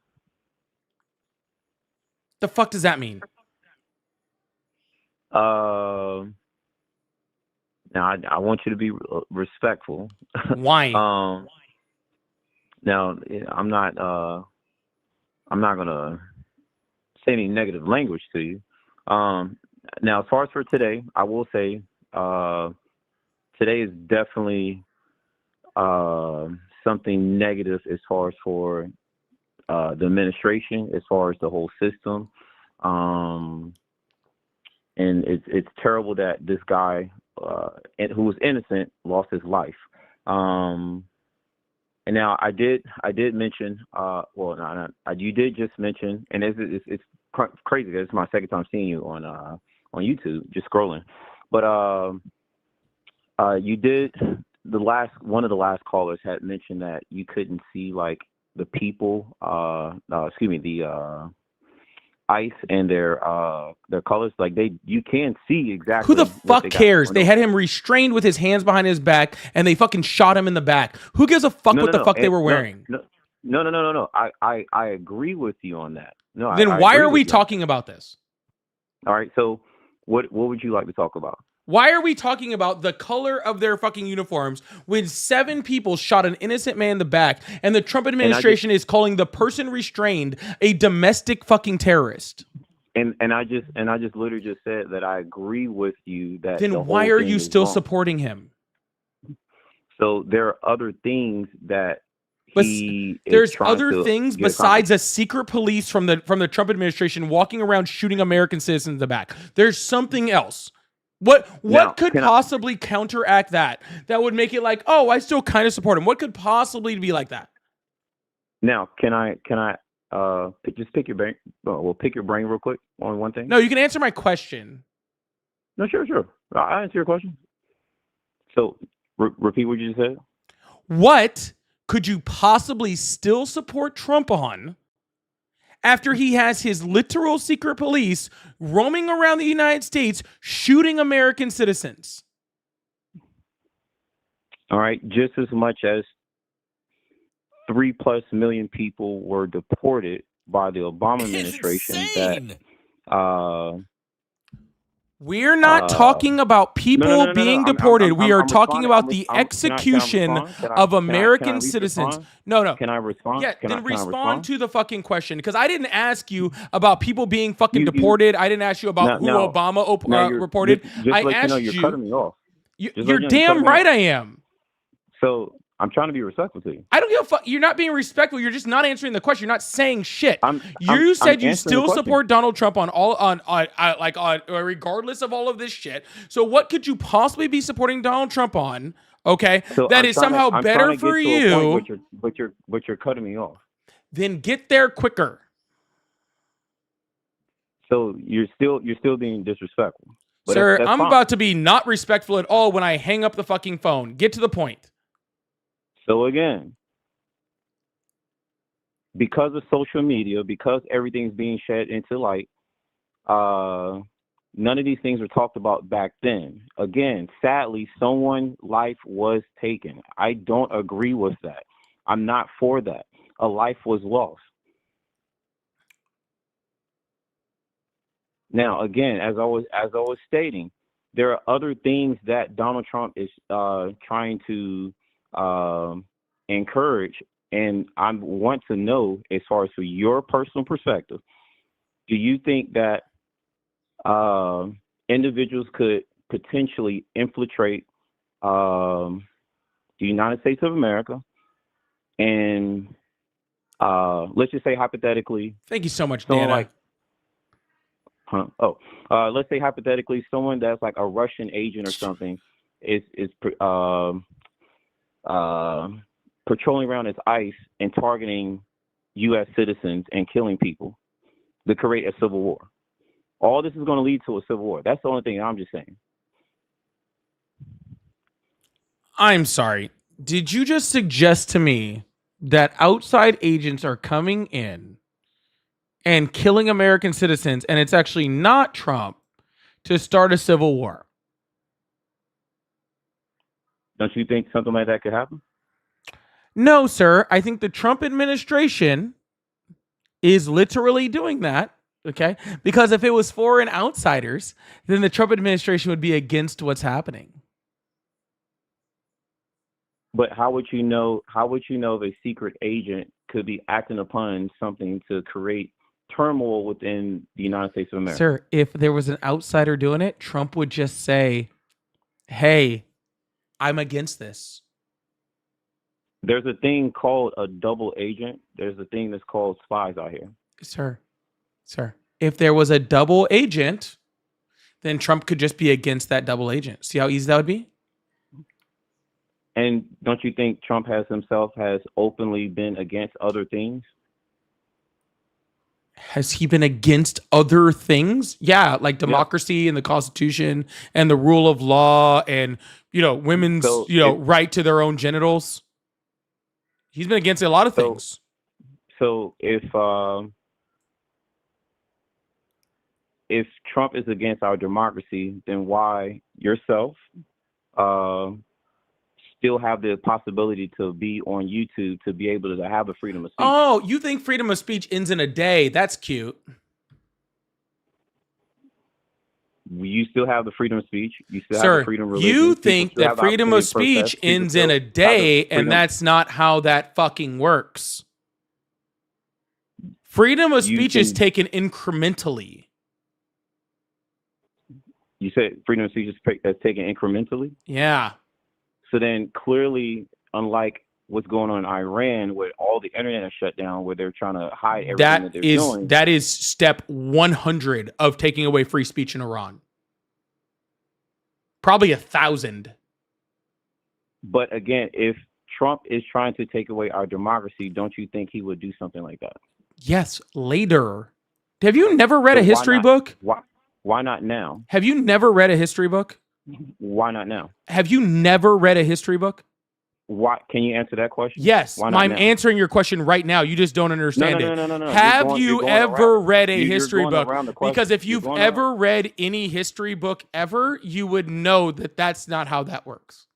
The fuck does that mean? Now, I want you to be respectful. Why? Now, I'm not gonna say any negative language to you. Now, as far as for today, I will say today is definitely something negative as far as for the administration, as far as the whole system, and it's terrible that this guy who was innocent lost his life. And now I did mention, you did just mention, and it's crazy because it's my second time seeing you on YouTube, just scrolling. But you did one of the last callers had mentioned that you couldn't see like the people, the ICE and their colors, like you can see exactly. Who the fuck cares? They had him restrained with his hands behind his back, and they fucking shot him in the back. Who gives a fuck what the fuck they were wearing? No. I agree with you on that. No. Then why are we talking about this? All right. So what would you like to talk about? Why are we talking about the color of their fucking uniforms when 7 people shot an innocent man in the back and the Trump administration is calling the person restrained a domestic fucking terrorist? And I just literally just said that I agree with you that. Then why are you still supporting him? So there are other things that there's other things besides a secret police from the Trump administration walking around shooting American citizens in the back. There's something else. What could possibly counteract that would make it like, oh, I still kind of support him? What could possibly be like that? Now, can I just pick your brain? We'll pick your brain real quick on one thing. No, you can answer my question. No, sure. I'll answer your question. So, repeat what you just said. What could you possibly still support Trump on after he has his literal secret police roaming around the United States shooting American citizens? All right, just as much as 3+ million people were deported by the Obama administration. We're not talking about people being deported. We are talking about the execution of American citizens. No. Can I respond? Yeah, then respond to the fucking question, because I didn't ask you about people being fucking deported. I didn't ask you about who Obama reported. I asked you. You're cutting me off. You're damn right I am. So I'm trying to be respectful to you. I don't give a fuck. You're not being respectful. You're just not answering the question. You're not saying shit. You said you still support Donald Trump on regardless of all of this shit. So what could you possibly be supporting Donald Trump on? Okay, so that is somehow better for you. But you're cutting me off. Then get there quicker. So you're still being disrespectful. But Sir, that's I'm fine. about to be not respectful at all when I hang up the fucking phone. Get to the point. So again, because of social media, because everything's being shed into light, none of these things were talked about back then. Again, sadly, someone's life was taken. I don't agree with that. I'm not for that. A life was lost. Now, again, as I was stating, there are other things that Donald Trump is trying to encourage, and I want to know, as far as for your personal perspective, do you think that individuals could potentially infiltrate the United States of America, and let's just say hypothetically, thank you so much, Dana. Let's say hypothetically, someone that's like a Russian agent or something is patrolling around as ICE and targeting U.S. citizens and killing people to create a civil war. All this is going to lead to a civil war. That's the only thing I'm just saying. I'm sorry. Did you just suggest to me that outside agents are coming in and killing American citizens, and it's actually not Trump, to start a civil war? Don't you think something like that could happen? No, sir. I think the Trump administration is literally doing that, okay? Because if it was foreign outsiders, then the Trump administration would be against what's happening. But how would you know if a secret agent could be acting upon something to create turmoil within the United States of America? Sir, if there was an outsider doing it, Trump would just say, hey, I'm against this. There's a thing called a double agent. There's a thing that's called spies out here. Sir, if there was a double agent, then Trump could just be against that double agent. See how easy that would be? And don't you think Trump has openly been against other things? Has he been against other things? Yeah, like democracy and the Constitution and the rule of law and, women's, right to their own genitals. He's been against a lot of things. So if Trump is against our democracy, then why yourself still have the possibility to be on YouTube to be able to have the freedom of speech? Oh, you think freedom of speech ends in a day? That's cute. You still have the freedom of speech. You still Sir, have the freedom of religion. you think that freedom of speech ends in a day, and that's not how that fucking works. Freedom of speech is taken incrementally. You said freedom of speech is taken incrementally? Yeah. So then clearly, unlike what's going on in Iran, where all the internet is shut down, where they're trying to hide everything that they're doing. That is step 100 of taking away free speech in Iran. Probably 1,000. But again, if Trump is trying to take away our democracy, don't you think he would do something like that? Yes, later. Have you never read a history book? Why not now? Have you never read a history book? Why not now? Have you never read a history book? Why? Can you answer that question? Yes, I'm answering your question right now. You just don't understand it. No. Have you ever read a history book? Because if you've ever read any history book ever, you would know that that's not how that works.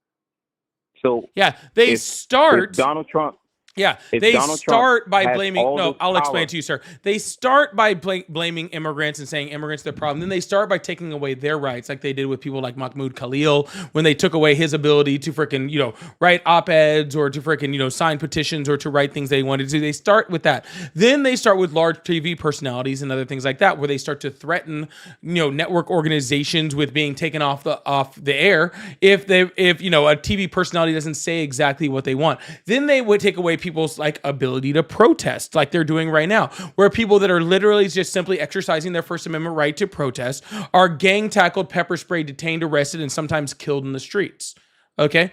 So yeah, they start. Donald Trump. Yeah, If they Donald start Trump by has blaming. all No, this I'll explain power- it to you, sir. They start by blaming immigrants and saying immigrants are the problem. Then they start by taking away their rights, like they did with people like Mahmoud Khalil when they took away his ability to freaking write op-eds or to freaking sign petitions or to write things they wanted to. They start with that. Then they start with large TV personalities and other things like that, where they start to threaten network organizations with being taken off the air if a TV personality doesn't say exactly what they want. Then they would take away people's ability to protest, like they're doing right now, where people that are literally just simply exercising their First Amendment right to protest are gang tackled, pepper sprayed, detained, arrested, and sometimes killed in the streets. Okay,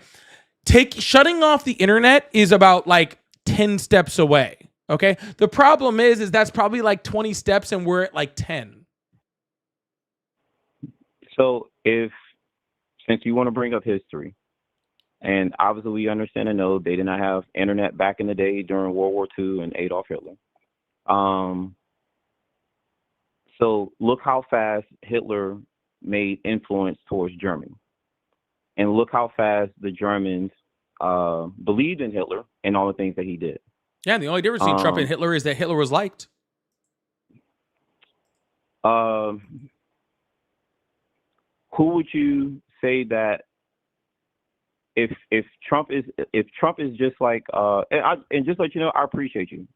shutting off the internet is about 10 steps away. Okay, the problem is that's probably 20 steps, and we're at 10. So since you want to bring up history, and obviously we understand and know they did not have internet back in the day during World War II and Adolf Hitler. So look how fast Hitler made influence towards Germany. And look how fast the Germans believed in Hitler and all the things that he did. Yeah, and the only difference between Trump and Hitler is that Hitler was liked. Who would you say that if Trump is just like and just let you know, I appreciate you.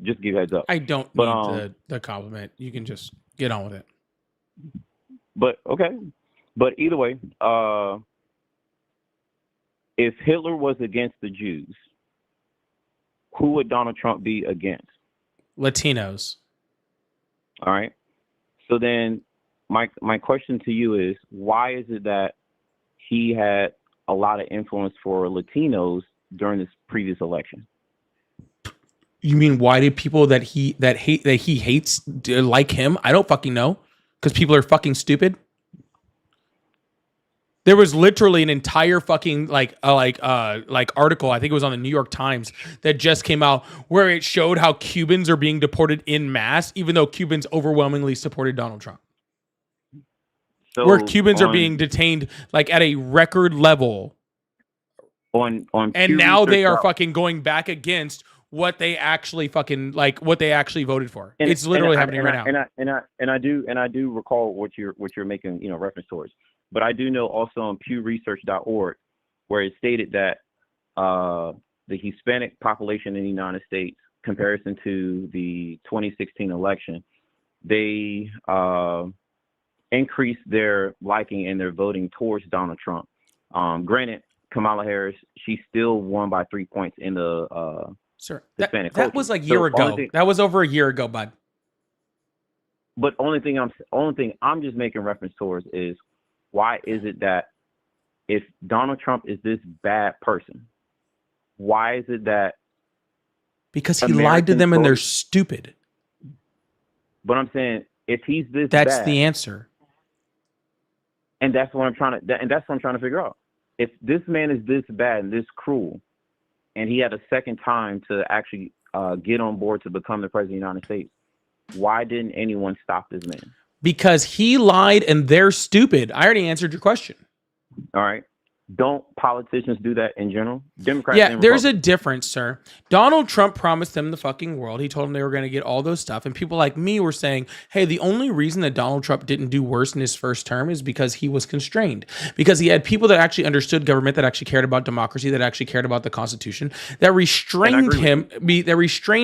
Just give you a heads up. I don't need the compliment. You can just get on with it. But okay. But either way, if Hitler was against the Jews, who would Donald Trump be against? Latinos. All right. So then my question to you is, why is it that he had a lot of influence for Latinos during this previous election? You mean why did people that he hates like him? I don't fucking know. Because people are fucking stupid. There was literally an entire fucking article, I think it was on the New York Times, that just came out where it showed how Cubans are being deported in mass, even though Cubans overwhelmingly supported Donald Trump. So where Cubans are being detained at a record level. And now they are fucking going back against what they actually fucking what they actually voted for. It's literally happening right now. And I do recall what you're making reference towards. But I do know also on PewResearch.org where it stated that the Hispanic population in the United States, comparison to the 2016 election, they increased their liking and their voting towards Donald Trump. Granted, Kamala Harris, she still won by 3 points in the Sir, Hispanic that was a year ago. That was over a year ago, bud. But only thing I'm just making reference towards is, why is it that if Donald Trump is this bad person, why is it that because he lied to them and they're stupid? But I'm saying if he's this that's bad, the answer. And that's what I'm trying to figure out. If this man is this bad and this cruel, and he had a second time to actually get on board to become the president of the United States, why didn't anyone stop this man? Because he lied and they're stupid. I already answered your question. All right. Don't politicians do that in general? Democrats. Yeah, there's a difference, sir. Donald Trump promised them the fucking world. He told them they were going to get all those stuff. And people like me were saying, hey, the only reason that Donald Trump didn't do worse in his first term is because he was constrained. Because he had people that actually understood government, that actually cared about democracy, that actually cared about the Constitution, that restrained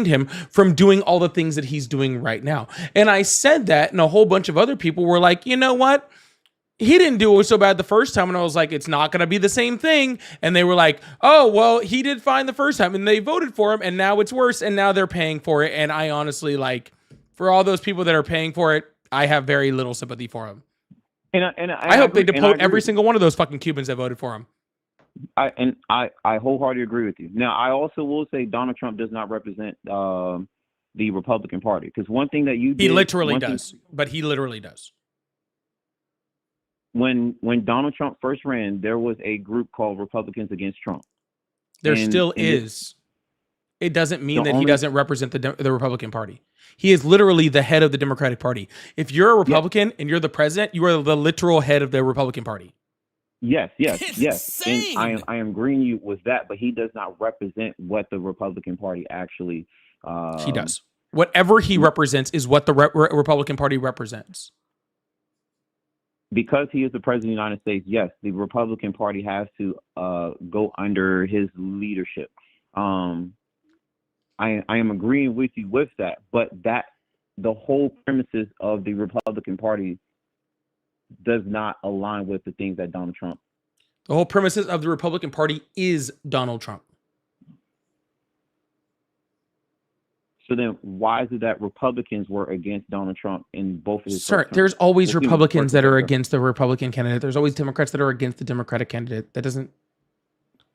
him from doing all the things that he's doing right now. And I said that, and a whole bunch of other people were like, you know what? He didn't do it so bad the first time. And I was like, it's not going to be the same thing. And they were like, oh, well, he did fine the first time. And they voted for him. And now it's worse. And now they're paying for it. And I honestly, for all those people that are paying for it, I have very little sympathy for him. I hope they deport every single one of those fucking Cubans that voted for him. I wholeheartedly agree with you. Now, I also will say Donald Trump does not represent the Republican Party. Because one thing that you did... He literally does. But he literally does. When Donald Trump first ran, there was a group called Republicans Against Trump. There still is. It doesn't mean that he doesn't represent the Republican Party. He is literally the head of the Democratic Party. If you're a Republican and you're the president, you are the literal head of the Republican Party. Yes. It's And insane. I am agreeing you with that, but he does not represent what the Republican Party actually. He does. Whatever he represents is what the Republican Party represents. Because he is the president of the United States, yes, the Republican Party has to go under his leadership. I am agreeing with you with that, but the whole premises of the Republican Party does not align with the things that Donald Trump. The whole premises of the Republican Party is Donald Trump. So then why is it that Republicans were against Donald Trump in both of his Sir, there's always Republicans that are against the Republican candidate. There's always Democrats that are against the Democratic candidate. That doesn't...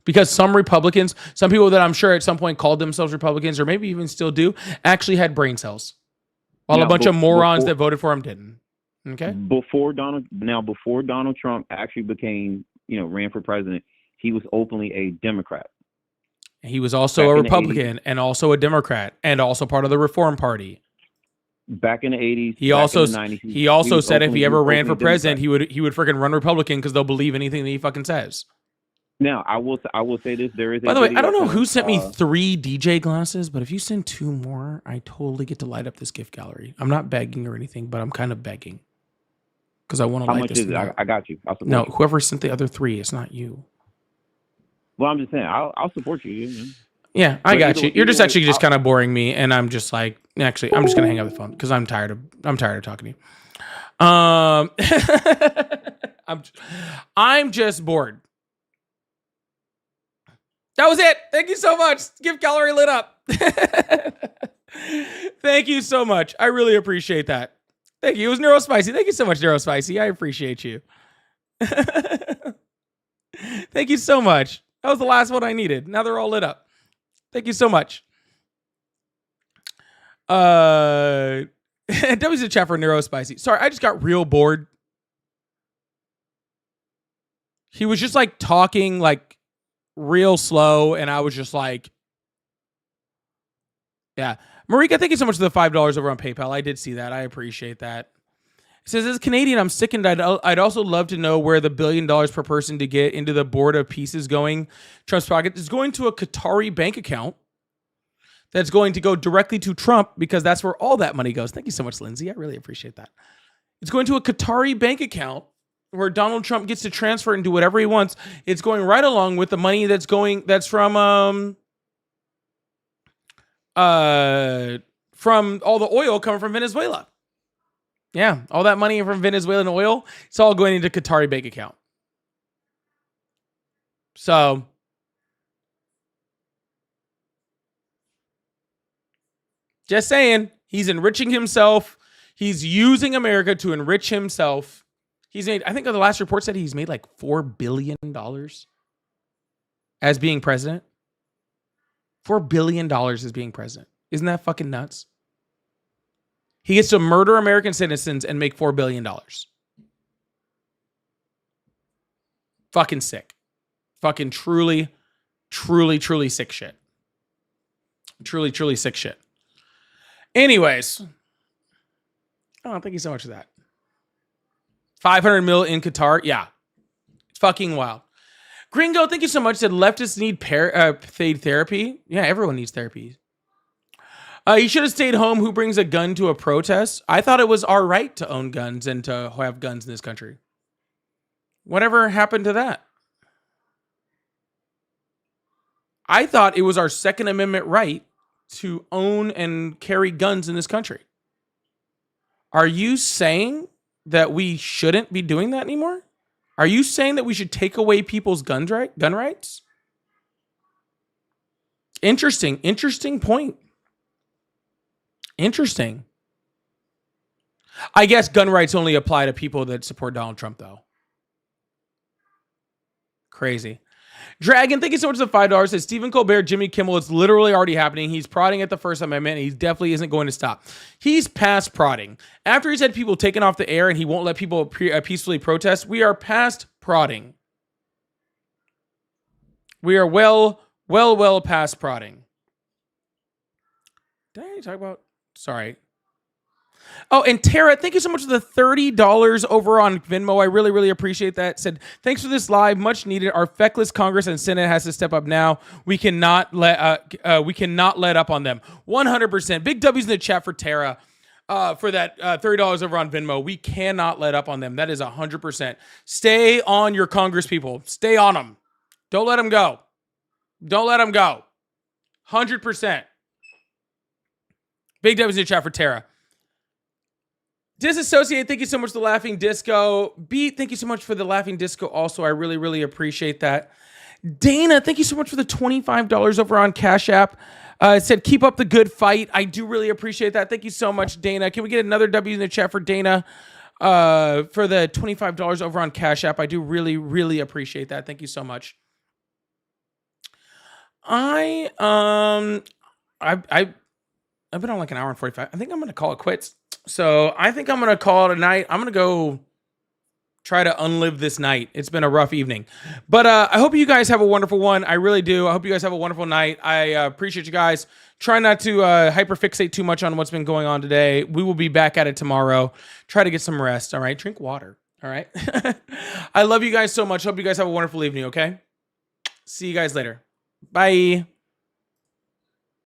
Because some Republicans, some people that I'm sure at some point called themselves Republicans, or maybe even still do, actually had brain cells. While a bunch of morons that voted for him didn't. Okay. Before Donald Trump actually became, ran for president, he was openly a Democrat. He was also a Republican and also a Democrat and also part of the Reform Party. Back in the 80s, he also said if he ever ran for president, he would freaking run Republican because they'll believe anything that he fucking says. Now, I will say this: there is. By the way, I don't know who sent me 3 DJ glasses, but if you send 2 more, I totally get to light up this gift gallery. I'm not begging or anything, but I'm kind of begging because I want to light much this. Is it? I got you. No, whoever sent the other 3, it's not you. Well, I'm just saying, I'll support you. Yeah, I got you. You're just actually just kind of boring me, and I'm just like, actually, I'm just gonna hang up the phone because I'm tired of talking to you. I'm just bored. That was it. Thank you so much. Gift gallery lit up. Thank you so much. I really appreciate that. Thank you. It was Neurospicy. Thank you so much, Neurospicy. I appreciate you. Thank you so much. That was the last one I needed. Now they're all lit up. Thank you so much. W's in chat for Neurospicy. Sorry, I just got real bored. He was just like talking like real slow, and I was just like, yeah. Marika, thank you so much for the $5 over on PayPal. I did see that. I appreciate that. It says, as a Canadian, I'm sickened. I'd also love to know where the $1 billion per person to get into the Board of Peace is going. Trump's pocket is going to a Qatari bank account that's going to go directly to Trump because that's where all that money goes. Thank you so much, Lindsay. I really appreciate that. It's going to a Qatari bank account where Donald Trump gets to transfer and do whatever he wants. It's going right along with the money that's from all the oil coming from Venezuela. Yeah, all that money from Venezuelan oil, it's all going into Qatari bank account. So just saying, he's enriching himself. He's using America to enrich himself. He's made, I think the last report said he's made like $4 billion as being president. $4 billion as being president. Isn't that fucking nuts? He gets to murder American citizens and make $4 billion. Fucking sick. Fucking truly, truly, truly sick shit. Truly, truly sick shit. Anyways. Oh, thank you so much for that. 500 mil in Qatar. Yeah. It's fucking wild. Gringo, thank you so much. Said leftists need paid therapy. Yeah, everyone needs therapy. He should have stayed home. Who brings a gun to a protest? I thought it was our right to own guns and to have guns in this country. Whatever happened to that? I thought it was our Second Amendment right to own and carry guns in this country. Are you saying that we shouldn't be doing that anymore? Are you saying that we should take away people's gun rights? Interesting point. Interesting. I guess gun rights only apply to people that support Donald Trump, though. Crazy. Dragon, thank you so much for the $5. Says Stephen Colbert, Jimmy Kimmel. It's literally already happening. He's prodding at the First Amendment. He definitely isn't going to stop. He's past prodding. After he's had people taken off the air and he won't let people peacefully protest, we are past prodding. We are well past prodding. Did I talk about? Sorry. Oh, and Tara, thank you so much for the $30 over on Venmo. I really, really appreciate that. Said, thanks for this live, much needed. Our feckless Congress and Senate has to step up now. We cannot let up on them. 100%. Big W's in the chat for Tara. For that $30 over on Venmo. We cannot let up on them. That is 100%. Stay on your Congress people. Stay on them. Don't let them go. Don't let them go. 100%. Big W's in the chat for Tara. Disassociate, thank you so much for the Laughing Disco. Beat, thank you so much for the Laughing Disco also. I really, really appreciate that. Dana, thank you so much for the $25 over on Cash App. It said, keep up the good fight. I do really appreciate that. Thank you so much, Dana. Can we get another W in the chat for Dana for the $25 over on Cash App? I do really, really appreciate that. Thank you so much. I've been on like an hour and 45. I think I'm going to call it quits. So I think I'm going to call it a night. I'm going to go try to unlive this night. It's been a rough evening. But I hope you guys have a wonderful one. I really do. I hope you guys have a wonderful night. I appreciate you guys. Try not to hyperfixate too much on what's been going on today. We will be back at it tomorrow. Try to get some rest. All right. Drink water. All right. I love you guys so much. Hope you guys have a wonderful evening. Okay. See you guys later. Bye.